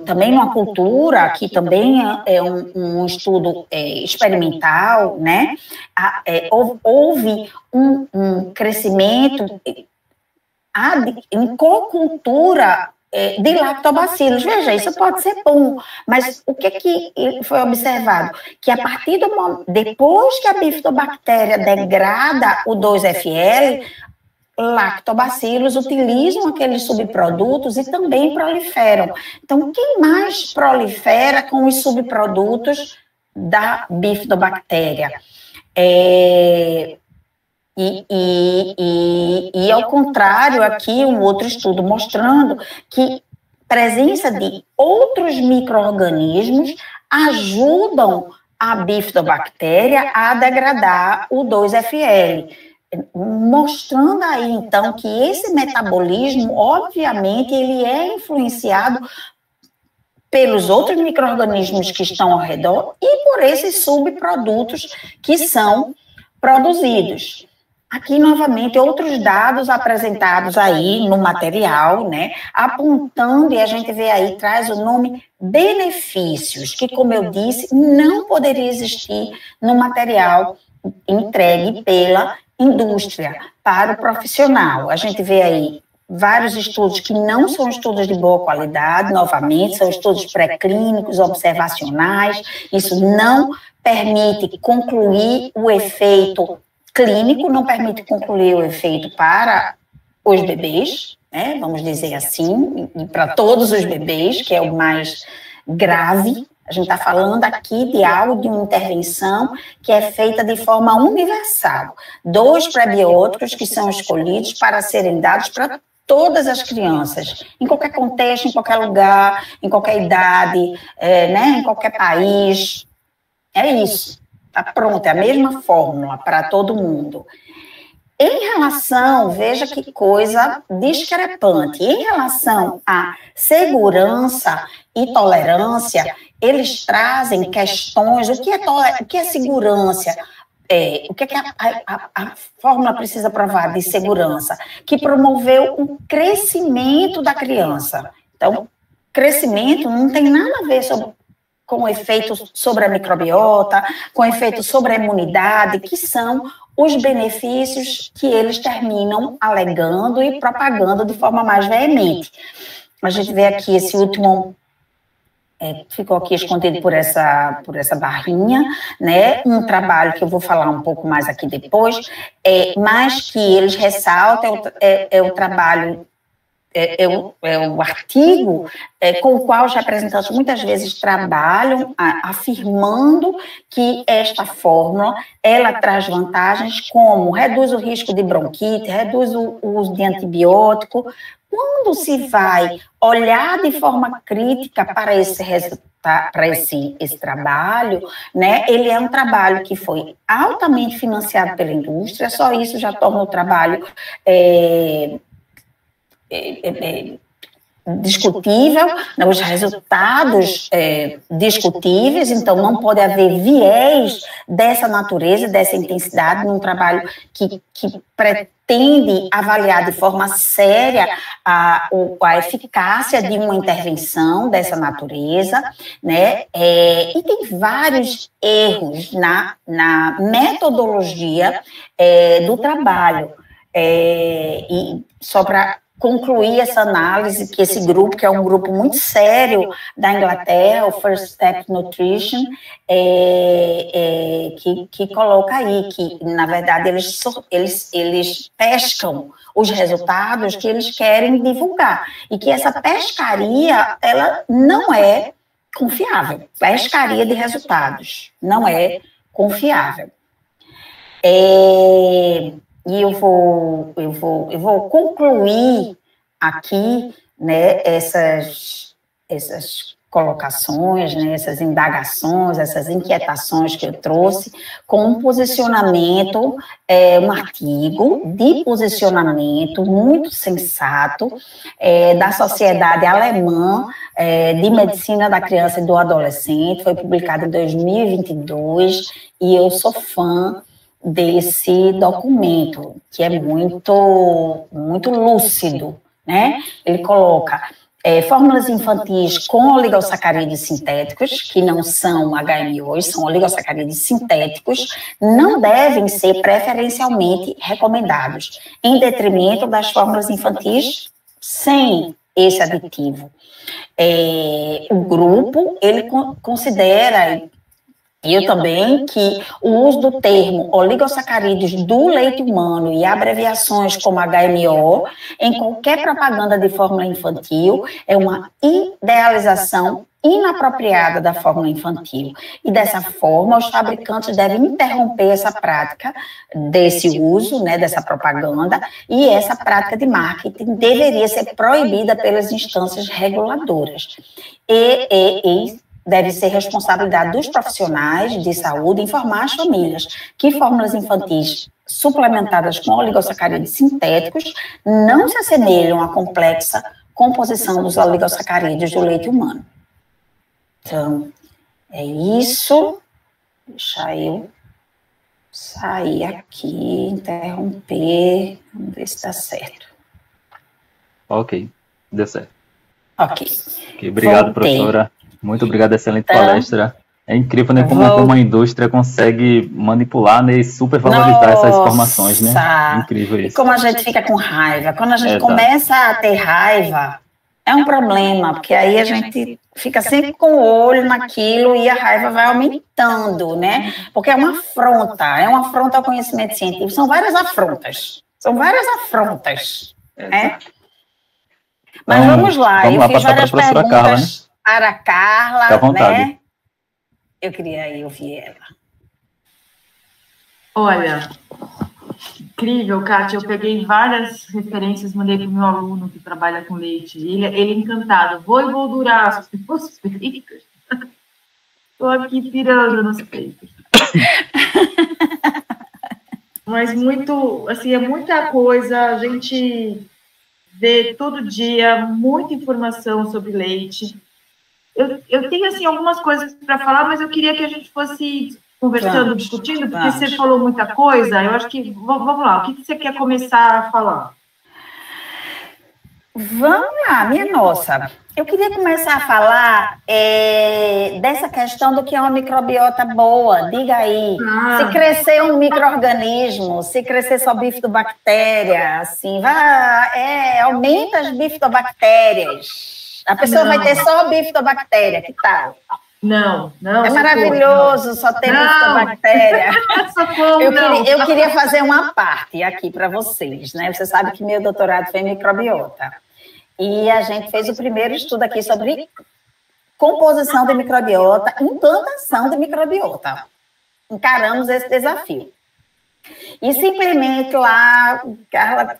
também numa cultura, aqui também é um estudo experimental, né, houve um crescimento em cocultura de lactobacilos. Veja, isso pode ser bom, mas o que foi observado? Que a partir depois que a bifidobactéria degrada o 2FL, lactobacilos utilizam aqueles subprodutos e também proliferam. Então, quem mais prolifera com os subprodutos da bifidobactéria? E ao contrário, aqui um outro estudo mostrando que a presença de outros micro-organismos ajudam a bifidobactéria a degradar o 2FL, mostrando aí, então, que esse metabolismo, obviamente, ele é influenciado pelos outros micro-organismos que estão ao redor e por esses subprodutos que são produzidos. Aqui, novamente, outros dados apresentados aí no material, né, apontando, e a gente vê aí, traz o nome benefícios, que, como eu disse, não poderia existir no material entregue pela indústria para o profissional. A gente vê aí vários estudos que não são estudos de boa qualidade, novamente, são estudos pré-clínicos, observacionais, isso não permite concluir o efeito clínico, não permite concluir o efeito para os bebês, né, vamos dizer assim, e para todos os bebês, que é o mais grave. A gente está falando aqui de algo, de uma intervenção que é feita de forma universal. 2 prebióticos que são escolhidos para serem dados para todas as crianças, em qualquer contexto, em qualquer lugar, em qualquer idade, né, em qualquer país. É isso, está pronto, é a mesma fórmula para todo mundo. Em relação, veja que coisa discrepante, em relação à segurança e tolerância, eles trazem questões, o que é segurança? O que a fórmula precisa provar de segurança? Que promoveu o crescimento da criança. Então, crescimento não tem nada a ver com efeitos sobre a microbiota, com efeitos sobre a imunidade, que são os benefícios que eles terminam alegando e propagando de forma mais veemente. A gente vê aqui esse último, ficou aqui escondido por essa barrinha, né? Um trabalho que eu vou falar um pouco mais aqui depois, mas que eles ressaltam o trabalho, o artigo com o qual os representantes muitas vezes trabalham, afirmando que esta fórmula, ela traz vantagens como reduz o risco de bronquite, reduz o uso de antibiótico. Quando se vai olhar de forma crítica para esse resultado, para esse trabalho, né, ele é um trabalho que foi altamente financiado pela indústria, só isso já torna o trabalho discutível, né, os resultados discutíveis, então não pode haver viés dessa natureza, dessa intensidade, num trabalho que pretende avaliar de forma séria a eficácia de uma intervenção dessa natureza, né, e tem vários erros na metodologia do trabalho, e só para concluir essa análise, que esse grupo, que é um grupo muito sério da Inglaterra, o First Step Nutrition, que coloca aí que, na verdade, eles pescam os resultados que eles querem divulgar, e que essa pescaria, ela não é confiável, pescaria de resultados, não é confiável. E eu vou concluir aqui, né, essas colocações, né, essas indagações, essas inquietações que eu trouxe, com um posicionamento, um artigo de posicionamento muito sensato da Sociedade Alemã de Medicina da Criança e do Adolescente, foi publicado em 2022, e eu sou fã desse documento, que é muito lúcido, né? Ele coloca fórmulas infantis com oligosacarídeos sintéticos, que não são HMOs, são oligosacarídeos sintéticos, não devem ser preferencialmente recomendados, em detrimento das fórmulas infantis sem esse aditivo. O grupo, ele considera, e eu também, que o uso do termo oligosacarídeos do leite humano e abreviações como HMO em qualquer propaganda de fórmula infantil é uma idealização inapropriada da fórmula infantil. E dessa forma, os fabricantes devem interromper essa prática desse uso, né, dessa propaganda, e essa prática de marketing deveria ser proibida pelas instâncias reguladoras. E deve ser responsabilidade dos profissionais de saúde informar as famílias que fórmulas infantis suplementadas com oligosacarídeos sintéticos não se assemelham à complexa composição dos oligosacarídeos do leite humano. Então, é isso. Deixa eu sair aqui, interromper, vamos ver se está certo. Ok, deu certo. Ok. Obrigado, professora. Muito obrigado, excelente palestra. É incrível, né? Como a indústria consegue manipular, né? E supervalorizar essas informações, né? É incrível isso. E como a gente fica com raiva. Quando a gente começa a ter raiva, é um problema, porque aí a gente fica sempre com o olho naquilo e a raiva vai aumentando, né? Porque é uma afronta ao conhecimento científico. São várias afrontas. Né? Mas vamos lá, eu fiz várias perguntas Carla, né? Para a Carla, fica à vontade. Né? Eu queria ouvir ela. Olha, incrível, Kátia. Eu peguei várias referências, mandei para o meu aluno que trabalha com leite. Ele é encantado. Vou emoldurar os meus papers. Estou aqui pirando nos papers. Mas muito, assim, é muita coisa. A gente vê todo dia muita informação sobre leite. Eu tenho, assim, algumas coisas para falar, mas eu queria que a gente fosse conversando, discutindo, porque você falou muita coisa. Eu acho que, vamos lá, o que você quer começar a falar? Vamos lá, minha nossa. Eu queria começar a falar dessa questão do que é uma microbiota boa. Diga aí, se crescer um micro-organismo, se crescer só bifidobactéria, assim, aumenta as bifidobactérias. A pessoa vai ter só bifidobactéria, que tal? Não. É maravilhoso só ter bifidobactéria. Eu queria fazer uma parte aqui para vocês, né? Você sabe que meu doutorado foi em microbiota. E a gente fez o primeiro estudo aqui sobre composição de microbiota, implantação de microbiota. Encaramos esse desafio. E simplesmente lá,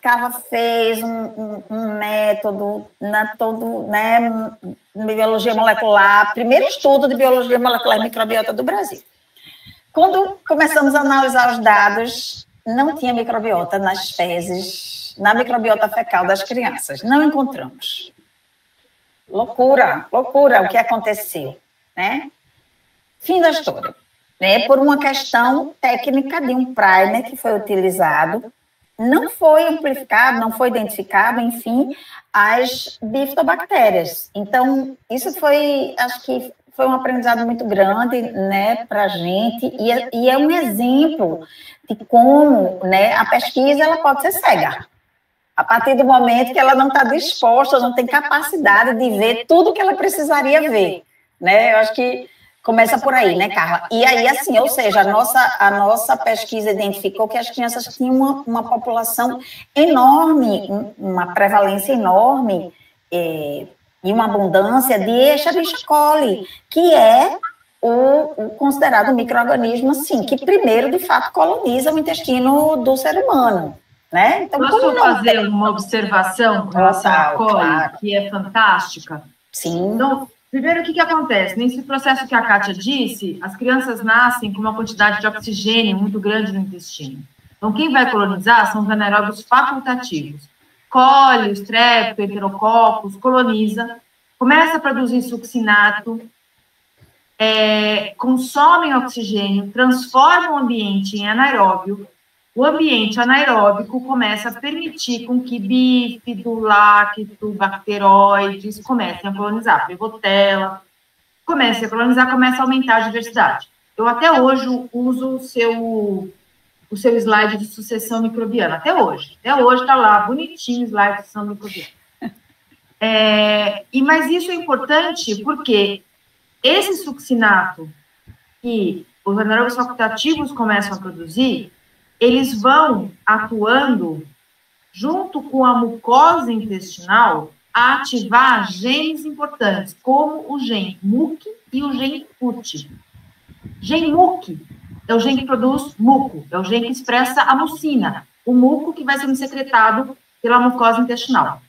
Carla fez um método, né, biologia molecular, primeiro estudo de biologia molecular e microbiota do Brasil. Quando começamos a analisar os dados, não tinha microbiota nas fezes, na microbiota fecal das crianças. Não encontramos. Loucura o que aconteceu, né? Fim da história. Né, por uma questão técnica de um primer que foi utilizado, não foi amplificado, não foi identificado, enfim, as bifidobactérias. Então, isso foi, acho que foi um aprendizado muito grande, né, para a gente, e é um exemplo de como, né, a pesquisa ela pode ser cega. A partir do momento que ela não está disposta, não tem capacidade de ver tudo que ela precisaria ver, né? Eu acho que começa por aí, né, Carla? E aí, assim, ou seja, a nossa pesquisa identificou que as crianças tinham uma população enorme, uma prevalência enorme e uma abundância de Escherichia coli, que é o considerado micro-organismo, assim, que primeiro, de fato, coloniza o intestino do ser humano, né? Então, posso fazer uma observação com relação à coli, que é fantástica? Sim. Então, primeiro, o que acontece? Nesse processo que a Kátia disse, as crianças nascem com uma quantidade de oxigênio muito grande no intestino. Então, quem vai colonizar são os anaeróbios facultativos. Coli, Strep, Enterococcus, coloniza, começa a produzir succinato, consomem oxigênio, transformam o ambiente em anaeróbio. O ambiente anaeróbico começa a permitir com que bífido, lácteo, bacteroides comecem a colonizar, Prevotella, comecem a colonizar, começa a aumentar a diversidade. Eu até hoje uso o seu slide de sucessão microbiana, até hoje está lá, bonitinho o slide de sucessão microbiana. Mas isso é importante porque esse succinato que os anaeróbios facultativos começam a produzir, eles vão atuando junto com a mucosa intestinal a ativar genes importantes, como o gene MUC e o gene FUT. Gene MUC é o gene que produz muco, é o gene que expressa a mucina, o muco que vai sendo secretado pela mucosa intestinal.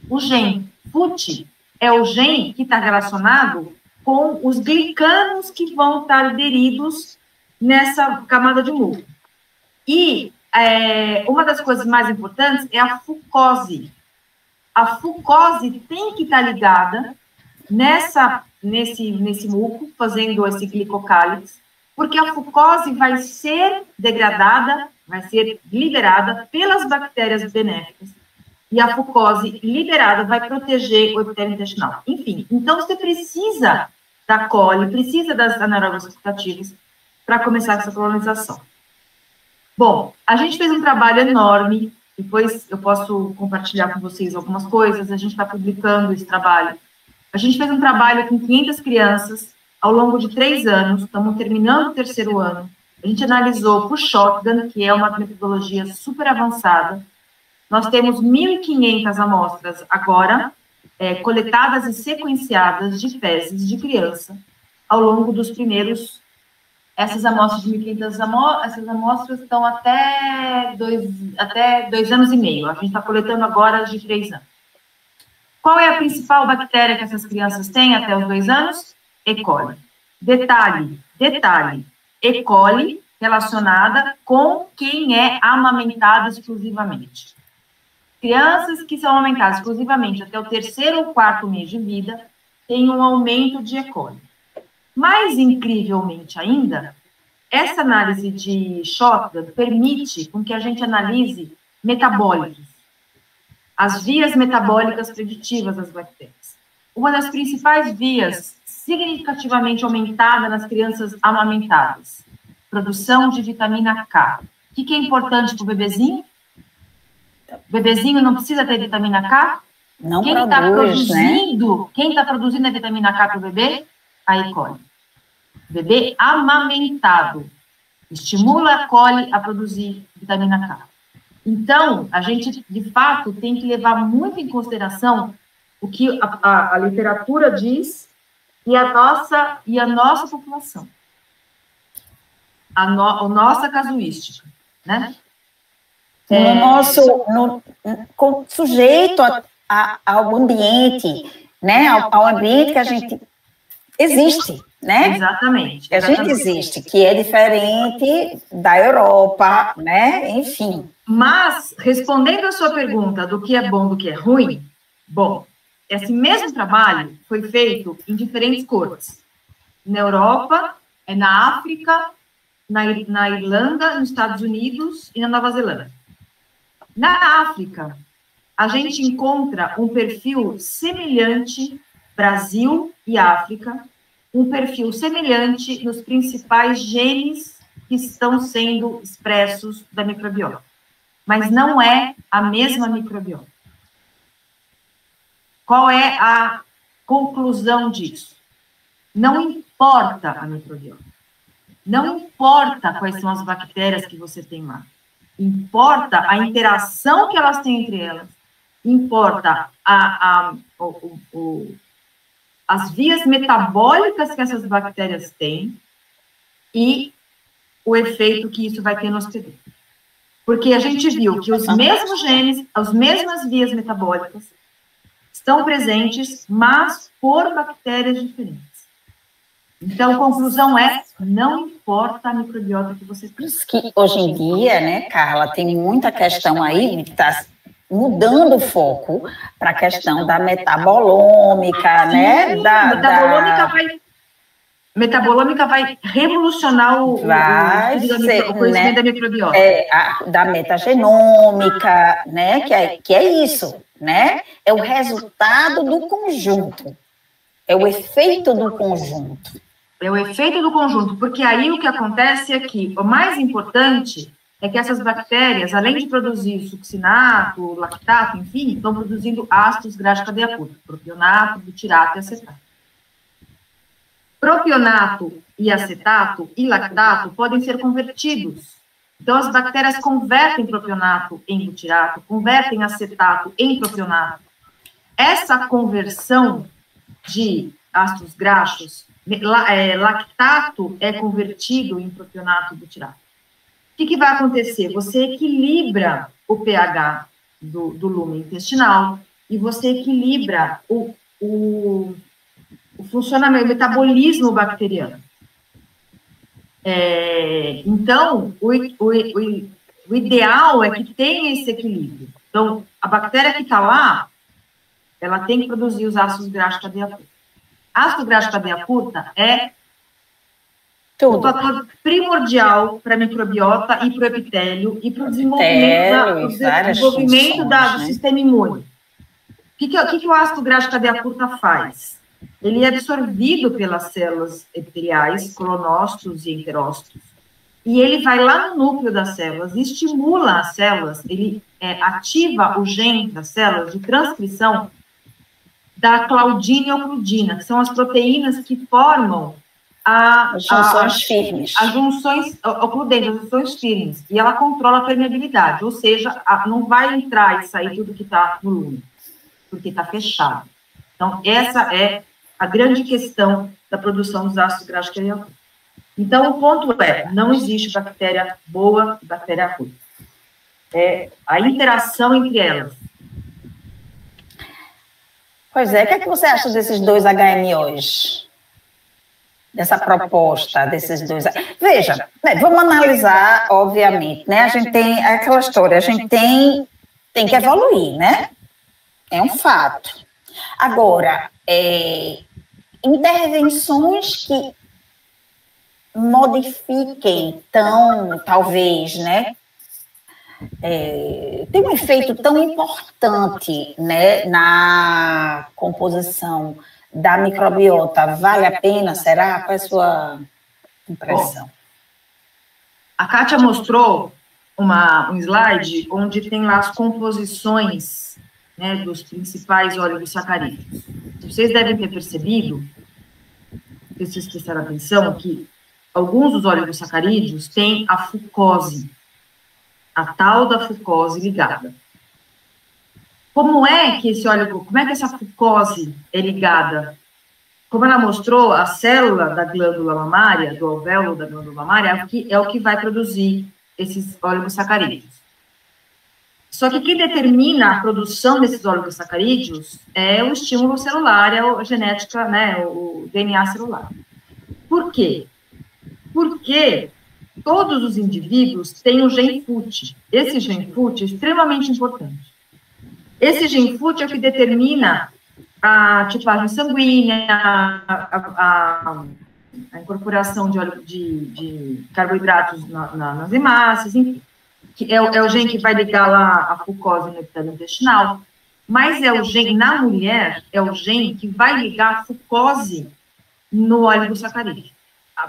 O gene FUT é o gene que está relacionado com os glicanos que vão estar aderidos nessa camada de muco. E uma das coisas mais importantes é a fucose. A fucose tem que estar ligada nesse muco, fazendo esse glicocálix, porque a fucose vai ser degradada, vai ser liberada pelas bactérias benéficas, e a fucose liberada vai proteger o epitélio intestinal. Enfim, então você precisa da coli, precisa das anaeróbias facultativas para começar essa colonização. Bom, a gente fez um trabalho enorme, depois eu posso compartilhar com vocês algumas coisas, a gente está publicando esse trabalho. A gente fez um trabalho com 500 crianças ao longo de 3 anos, estamos terminando o 3º ano. A gente analisou por shotgun, que é uma metodologia super avançada. Nós temos 1.500 amostras agora, coletadas e sequenciadas de fezes de criança ao longo dos primeiros. Essas amostras de 1.500 essas amostras estão até 2 anos e meio. A gente está coletando agora as de 3 anos. Qual é a principal bactéria que essas crianças têm até os 2 anos? E. coli. Detalhe, E. coli relacionada com quem é amamentado exclusivamente. Crianças que são amamentadas exclusivamente até o 3º ou 4º mês de vida têm um aumento de E. coli. Mais incrivelmente ainda, essa análise de shotgun permite com que a gente analise metabólicos, as vias metabólicas preditivas das bactérias. Uma das principais vias significativamente aumentada nas crianças amamentadas, produção de vitamina K. O que é importante para o bebezinho? O bebezinho não precisa ter vitamina K? Não produz, né? Quem está produzindo a vitamina K para o bebê? A E. coli. Bebê amamentado estimula a coli a produzir vitamina K. Então, a gente, de fato, tem que levar muito em consideração o que a literatura diz e a nossa população. A nossa casuística, né? Sujeito ao ambiente, né? Ao ambiente que a gente existe, né? Exatamente. Que a gente existe, que é diferente da Europa, né? Enfim. Mas, respondendo a sua pergunta do que é bom, do que é ruim, bom, esse mesmo trabalho foi feito em diferentes cortes. Na Europa, na África, na Irlanda, nos Estados Unidos e na Nova Zelândia. Na África, a gente encontra um perfil semelhante, Brasil e África, um perfil semelhante nos principais genes que estão sendo expressos da microbiota. Mas não é a mesma microbiota. Qual é a conclusão disso? Não importa a microbiota. Não importa quais são as bactérias que você tem lá. Importa a interação que elas têm entre elas. Importa as vias metabólicas que essas bactérias têm e o efeito que isso vai ter no hospedeiro. Porque a gente viu que os mesmos genes, as mesmas vias metabólicas estão presentes, mas por bactérias diferentes. Então, a conclusão é, não importa a microbiota que você tem. Por isso que hoje em dia, né, Carla, tem muita questão aí que está mudando o foco para a questão da metabolômica, né? Metabolômica vai revolucionar o conhecimento da microbiota. Da metagenômica, né? Que é isso, né? É o resultado do conjunto. É o efeito do conjunto. É o efeito do conjunto, porque aí o que acontece é que o mais importante é que essas bactérias, além de produzir succinato, lactato, enfim, estão produzindo ácidos graxos de cadeia curta, propionato, butirato e acetato. Propionato e acetato e lactato podem ser convertidos. Então, as bactérias convertem propionato em butirato, convertem acetato em propionato. Essa conversão de ácidos graxos, lactato é convertido em propionato e butirato. O que vai acontecer? Você equilibra o pH do lumen intestinal e você equilibra o funcionamento, o metabolismo bacteriano. Então, o ideal é que tenha esse equilíbrio. Então, a bactéria que está lá, ela tem que produzir os ácidos graxos de cadeia curta. Ácido graxo de cadeia curta é um fator primordial para a microbiota e para o epitélio e para o desenvolvimento do sistema imune. O que o ácido graxo de cadeia curta faz? ele é absorvido pelas células epiteliais, colonócitos e enterócitos, e ele vai lá no núcleo das células, estimula as células, ele ativa o gene das células de transcrição da claudina e ocludina, que são as proteínas que formam as junções firmes. As junções ocludentes, as junções firmes. E ela controla a permeabilidade, ou seja, não vai entrar e sair tudo que está no lume, porque está fechado. Então, essa é a grande questão da produção dos ácidos graxos que ele é. Então, o ponto é, não existe bactéria boa e bactéria ruim. É a interação entre elas. Pois é, o que é que você acha desses dois HMOs? Dessa proposta, desses dois... Veja, vamos analisar, obviamente, né? A gente tem aquela história, a gente tem que evoluir, né? É um fato. Agora, intervenções que modifiquem tão, talvez, né? Tem um efeito tão importante, né, na composição da microbiota, vale a pena, será? Qual é a sua impressão? A Kátia mostrou um slide onde tem lá as composições, né, dos principais oligosacarídeos. Vocês devem ter percebido, se vocês prestaram atenção, que alguns dos oligosacarídeos têm a fucose, a tal da fucose ligada. Como é que essa fucose é ligada? Como ela mostrou, a célula da glândula mamária, do alvéolo da glândula mamária, é o que vai produzir esses oligosacarídeos. Só que quem determina a produção desses oligosacarídeos é o estímulo celular, é a genética, né, o DNA celular. Por quê? Porque todos os indivíduos têm o gen FUT. Esse gen FUT é extremamente importante. Esse gen FUT é o que determina a tipagem sanguínea, a incorporação de carboidratos nas hemácias, enfim. É o gen que vai ligar lá a fucose no epitélio intestinal, mas é o gen, na mulher, é o gen que vai ligar a fucose no oligosacarídeo.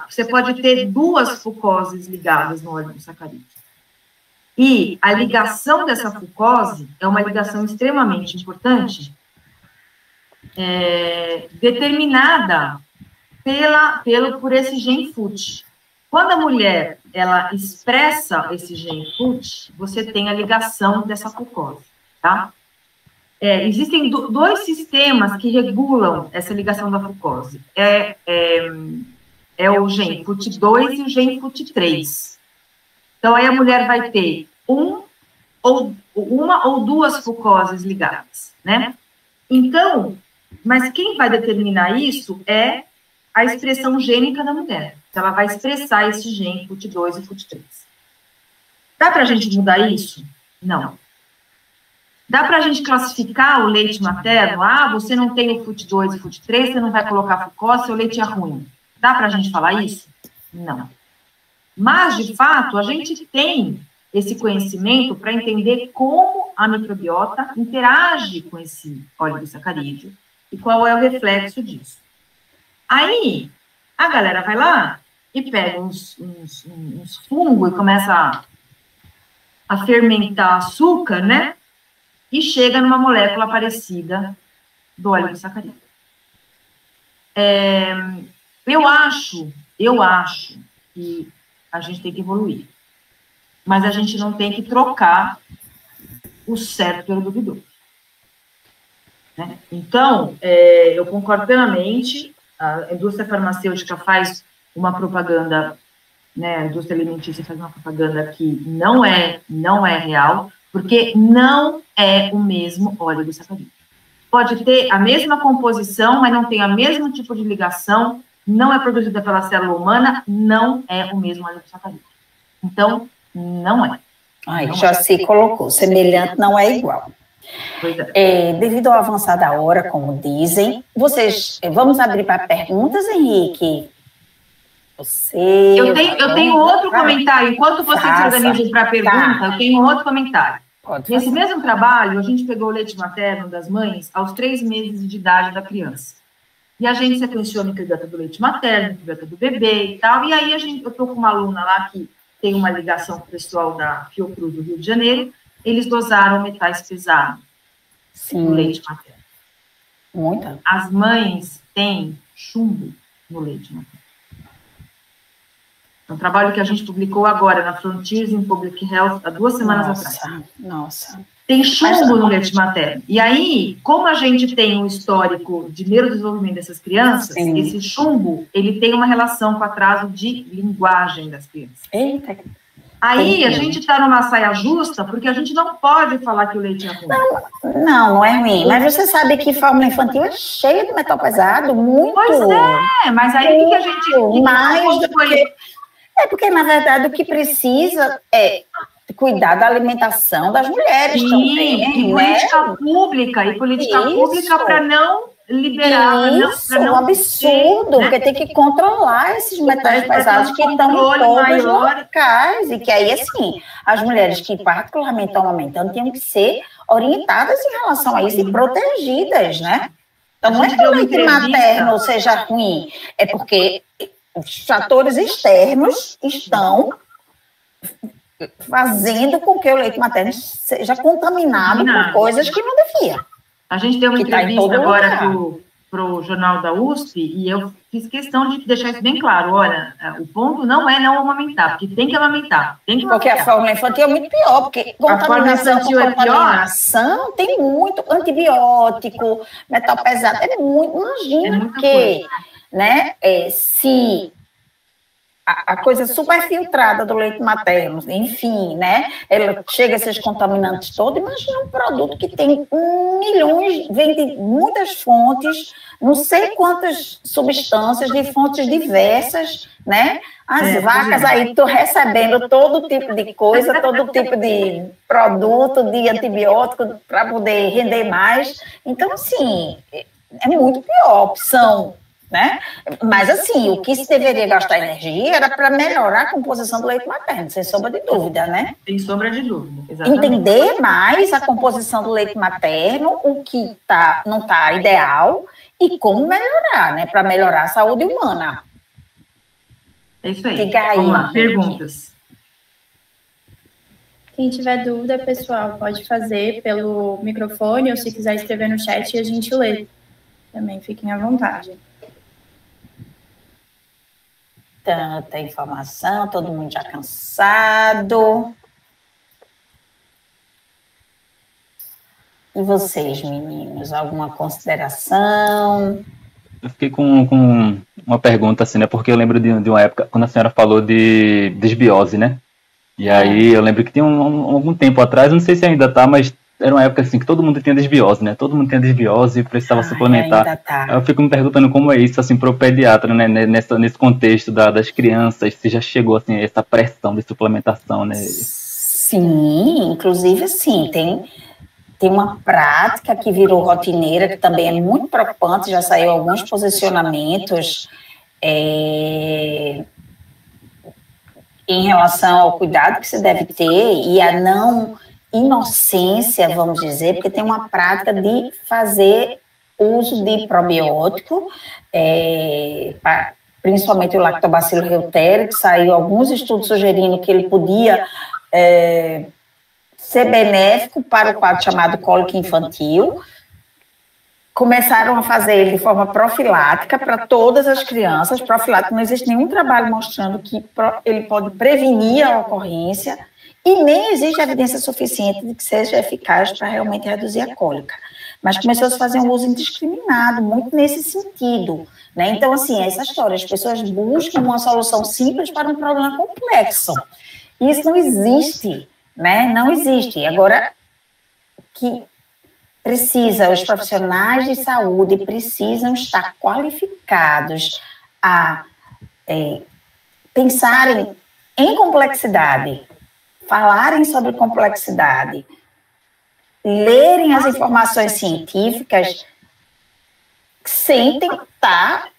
Você pode ter duas fucoses ligadas no oligosacarídeo. E a ligação dessa fucose é uma ligação extremamente importante, determinada por esse gen FUT. Quando a mulher ela expressa esse gen FUT, você tem a ligação dessa fucose, tá? Existem dois sistemas que regulam essa ligação da fucose. É o gen FUT2 e o gen FUT3. Então, aí a mulher vai ter uma ou duas fucoses ligadas, né? Então, mas quem vai determinar isso é a expressão gênica da mulher. Então, ela vai expressar esse gen FUT2 e FUT3. Dá para a gente mudar isso? Não. Dá para a gente classificar o leite materno? Você não tem o FUT2 e FUT3, você não vai colocar fucose, seu leite é ruim. Dá para a gente falar isso? Não. Mas, de fato, a gente tem esse conhecimento para entender como a microbiota interage com esse oligosacarídeo e qual é o reflexo disso. Aí, a galera vai lá e pega uns fungos e começa a fermentar açúcar, né? E chega numa molécula parecida do oligosacarídeo. Eu acho que a gente tem que evoluir. Mas a gente não tem que trocar o certo pelo duvidoso. Né? Então, eu concordo plenamente, a indústria farmacêutica faz uma propaganda, né, a indústria alimentícia faz uma propaganda que não é real, porque não é o mesmo oligosacarídeo. Pode ter a mesma composição, mas não tem o mesmo tipo de ligação, não é produzida pela célula humana, não é o mesmo oligosacarídeo. Então, não é. Já se colocou, semelhante não é igual. Devido ao avançar da hora, como dizem, vamos abrir para perguntas, Henrique? Eu tenho outro comentário, enquanto vocês se organizam para a pergunta, eu tenho outro comentário. Nesse mesmo trabalho, a gente pegou o leite materno das mães aos 3 meses de idade da criança. e a gente sequenciou a microbiota do leite materno, microbiota do bebê e tal, e aí eu estou com uma aluna lá que tem uma ligação com o pessoal da Fiocruz do Rio de Janeiro, eles dosaram metais pesados no leite materno. Muita. As mães têm chumbo no leite materno. É um trabalho que a gente publicou agora na Frontiers in Public Health, há 2 semanas atrás. Nossa. Tem chumbo no leite materno. E aí, como a gente tem um histórico de neurodesenvolvimento dessas crianças, esse chumbo, ele tem uma relação com o atraso de linguagem das crianças. Eita. Aí, a gente está numa saia justa, porque a gente não pode falar que o leite é ruim. Não é ruim. Mas você sabe que fórmula infantil é cheia de metal pesado, muito. Pois é, mas aí o que a gente... Mais do que... É porque, na verdade, o que precisa é cuidar da alimentação das mulheres também. E política pública, pública para não liberar. Isso, é um absurdo, porque tem que controlar esses metais pesados que estão em todos os locais. E que aí, assim, as mulheres que particularmente estão amamentando têm que ser orientadas em relação a isso e protegidas, né? Então, não é que o leite materno seja ruim, é porque os fatores externos estão fazendo com que o leite materno seja contaminado por coisas que não devia. A gente deu uma entrevista agora para o Jornal da USP e eu fiz questão de deixar isso bem claro. Olha, o ponto não é não amamentar, porque tem que amamentar. Porque a fórmula infantil é muito pior, porque contaminação tem muito antibiótico, metal pesado, é muito, imagina que... Né? Se a coisa superfiltrada do leite materno, enfim, né? Ela chega a esses contaminantes todos. Imagina um produto que tem milhões, vem de muitas fontes, não sei quantas substâncias, de fontes diversas, né? As vacas aí estão recebendo todo tipo de coisa, todo tipo de produto, de antibiótico para poder render mais. Então, assim, é muito pior a opção. Né? Mas, assim, o que se deveria gastar energia era para melhorar a composição do leite materno, sem sombra de dúvida, né? Sem sombra de dúvida, exatamente. Entender mais a composição do leite materno, o que não está ideal e como melhorar, né? Para melhorar a saúde humana. É isso aí. Vamos lá, perguntas. Quem tiver dúvida, pessoal, pode fazer pelo microfone ou se quiser escrever no chat e a gente lê. Também fiquem à vontade. Tanta informação, todo mundo já cansado. E vocês, meninos, alguma consideração? Eu fiquei com uma pergunta, assim, né? Porque eu lembro de uma época, quando a senhora falou de desbiose, né? E aí eu lembro que tinha algum tempo atrás, não sei se ainda tá, mas era uma época assim que todo mundo tinha desbiose, né? Todo mundo tinha desbiose e precisava suplementar. Tá. Eu fico me perguntando como é isso, assim, para o pediatra, né? Nesse contexto das crianças, se já chegou, assim, essa pressão de suplementação, né? Sim, inclusive, sim, tem uma prática que virou rotineira, que também é muito preocupante, já saiu alguns posicionamentos em relação ao cuidado que se deve ter e a não inocência, vamos dizer, porque tem uma prática de fazer uso de probiótico, principalmente o Lactobacillus reuteri, que saiu alguns estudos sugerindo que ele podia ser benéfico para o quadro chamado cólica infantil. Começaram a fazer ele de forma profilática para todas as crianças. Profilático, não existe nenhum trabalho mostrando que ele pode prevenir a ocorrência e nem existe evidência suficiente de que seja eficaz para realmente reduzir a cólica. Mas começou a se fazer um uso indiscriminado, muito nesse sentido, né? Então, assim, essa história, as pessoas buscam uma solução simples para um problema complexo. Isso não existe, né? Não existe. Agora, que os profissionais de saúde precisam estar qualificados a pensarem em complexidade, falarem sobre complexidade, lerem as informações científicas sem tentar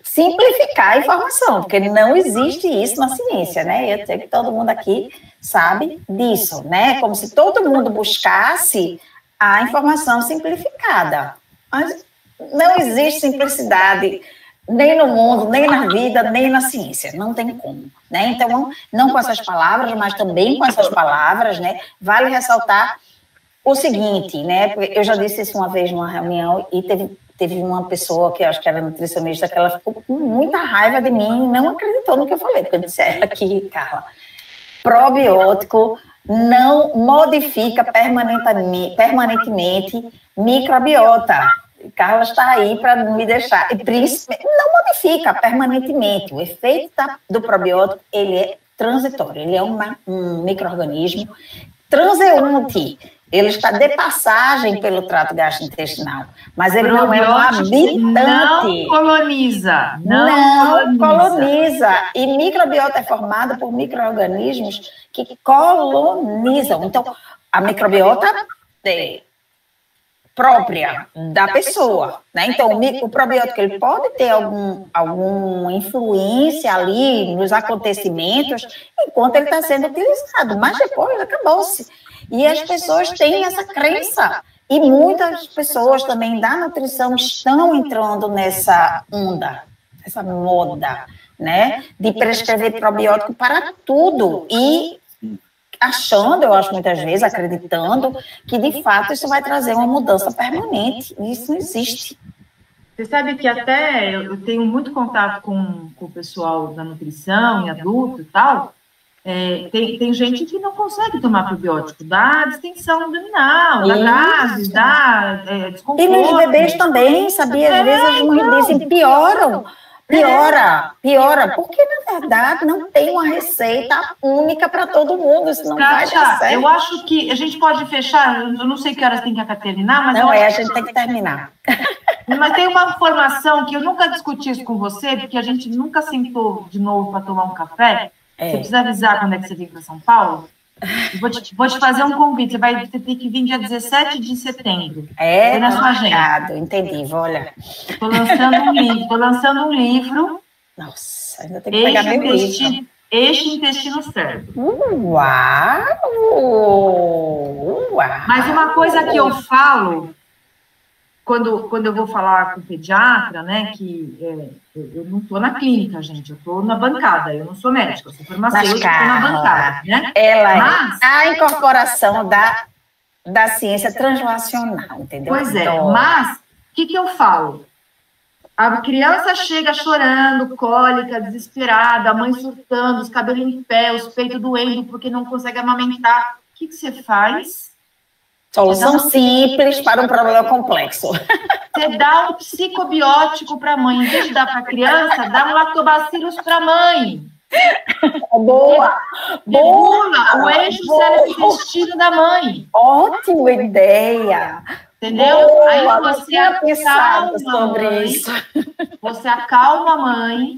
simplificar a informação, porque não existe isso na ciência, né? Eu sei que todo mundo aqui sabe disso, né? Como se todo mundo buscasse a informação simplificada. Mas Não existe simplicidade nem no mundo, nem na vida, nem na ciência, não tem como, né? Então, não com essas palavras, mas também com essas palavras, né? Vale ressaltar o seguinte, né? Eu já disse isso uma vez numa reunião e teve uma pessoa que eu acho que era nutricionista que ela ficou com muita raiva de mim e não acreditou no que eu falei, porque eu disse aqui, Carla, probiótico não modifica permanentemente microbiota. Carla está aí para me deixar, e principalmente, não modifica permanentemente. O efeito do probiótico, ele é transitório, ele é um micro-organismo transeunte, ele está de passagem pelo trato gastrointestinal, mas ele não é um habitante. Não coloniza. Não coloniza. E microbiota é formada por micro-organismos que colonizam. Então, a microbiota própria da pessoa, né? Então, o probiótico ele pode ter alguma influência ali nos acontecimentos enquanto ele está sendo utilizado, mas depois acabou-se. E as pessoas têm essa crença, e muitas pessoas também da nutrição estão entrando nessa onda, essa moda, né? De prescrever probiótico para tudo e achando, eu acho muitas vezes, acreditando que de fato isso vai trazer uma mudança permanente. Isso não existe. Você sabe que até eu tenho muito contato com o pessoal da nutrição e adulto e tal. Tem gente que não consegue tomar probiótico, dá distensão abdominal, dá gases, dá desconforto. E nos bebês também, sabia? Às vezes as mães dizem piora, porque na verdade não tem uma receita única para todo mundo, isso não vai dar certo. Eu acho que a gente pode fechar, eu não sei que horas tem que terminar, mas... Não, a gente tem que terminar. Mas tem uma informação que eu nunca discuti isso com você, porque a gente nunca sentou de novo para tomar um café. Você precisa avisar quando é que você vem para São Paulo. Vou te fazer um convite. Você tem que vir dia 17 de setembro. Na sua agenda. Entendi, vou olhar. Estou lançando um livro. Nossa, ainda tem que pegar meu livro. Eixo intestino cérebro. Uau! Mas uma coisa que eu falo quando eu vou falar com o pediatra, né, que eu não estou na clínica, gente, eu estou na bancada, eu não sou médica, eu sou farmacêutica, estou na bancada, né? Mas é a incorporação da ciência translacional, entendeu? Pois é, mas o que eu falo? A criança chega chorando, cólica, desesperada, a mãe surtando, os cabelos em pé, os peitos doendo porque não consegue amamentar. O que você faz? Solução simples para um problema complexo. Você dá um psicobiótico para a mãe. Em vez de dar para a criança, dá um lactobacillus para a mãe. Boa! Regula o eixo cérebro-intestino da mãe. Ótima ideia! Entendeu? Boa, aí você acalma sobre isso. Você acalma a mãe.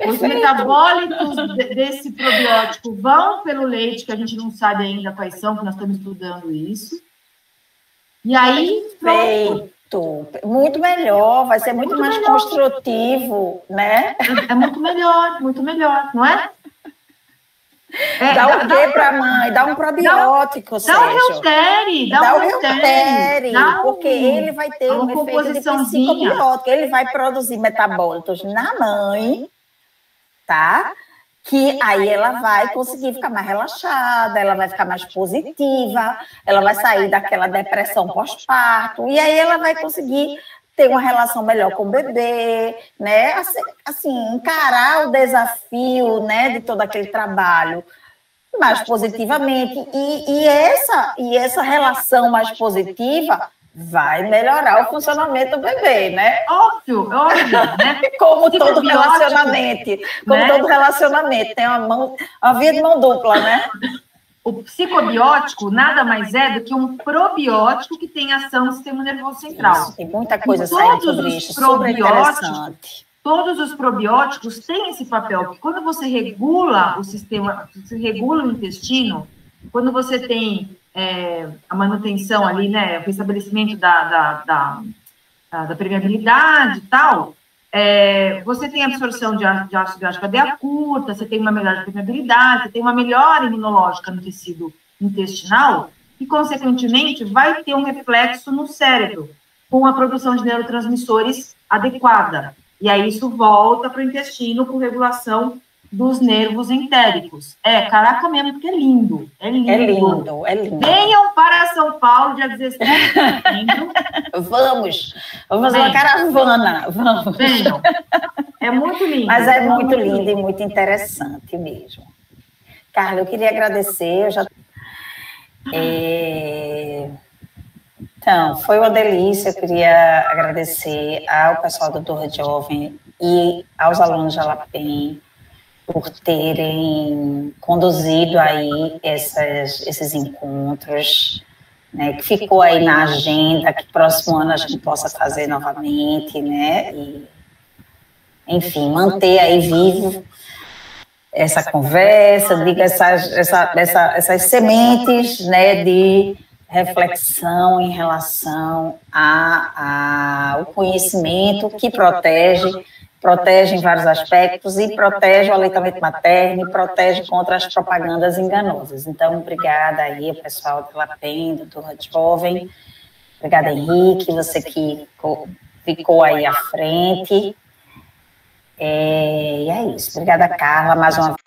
Os metabólitos desse probiótico vão pelo leite, que a gente não sabe ainda quais são, que nós estamos estudando isso. E aí... Feito! Muito melhor, vai ser muito mais construtivo, né? É muito melhor, não é? Dá o quê para a mãe? Dá um probiótico, Sérgio. Dá o Reutere. Porque ele vai ter um efeito de psicobiótico. Ele vai produzir metabólitos na mãe, tá? Que aí ela vai conseguir ficar mais relaxada, ela vai ficar mais positiva, ela vai sair daquela depressão pós-parto, e aí ela vai conseguir ter uma relação melhor com o bebê, né? Assim, encarar o desafio, né, de todo aquele trabalho mais positivamente. E essa relação mais positiva vai melhorar o funcionamento do bebê, né? Óbvio, né? Como todo relacionamento. Todo relacionamento. Tem uma via de mão dupla, né? O psicobiótico nada mais é do que um probiótico que tem ação no sistema nervoso central. Isso, tem muita coisa saindo sobre isso, super interessante. Todos os probióticos têm esse papel, que quando você regula o sistema, você regula o intestino, quando você tem a manutenção ali, né, o restabelecimento da permeabilidade e tal, você tem absorção de ácido graxo de cadeia curta, você tem uma melhor permeabilidade, você tem uma melhora imunológica no tecido intestinal e, consequentemente, vai ter um reflexo no cérebro. com a produção de neurotransmissores adequada. E aí isso volta para o intestino com regulação dos nervos entéricos. Caraca mesmo, porque é lindo. É lindo. É lindo, é lindo. Venham para São Paulo, dia 16 de setembro. Vamos fazer uma caravana, vamos. Venham. É muito lindo. Mas é muito lindo e muito interessante mesmo. Carla, eu queria agradecer, Então, foi uma delícia, eu queria agradecer ao pessoal do Torre Jovem e aos alunos da LAPEN por terem conduzido aí esses encontros, né, que ficou aí na agenda, que próximo ano a gente possa fazer novamente, né, e, enfim, manter aí vivo essa conversa, diga essas sementes, né, de reflexão em relação ao conhecimento que protege em vários aspectos e protege o aleitamento materno e protege contra as propagandas enganosas. Então, obrigada aí ao pessoal da LAPEN, do Torre Jovem, obrigada, Henrique, você que ficou aí à frente. E é isso. Obrigada, Carla, mais uma vez.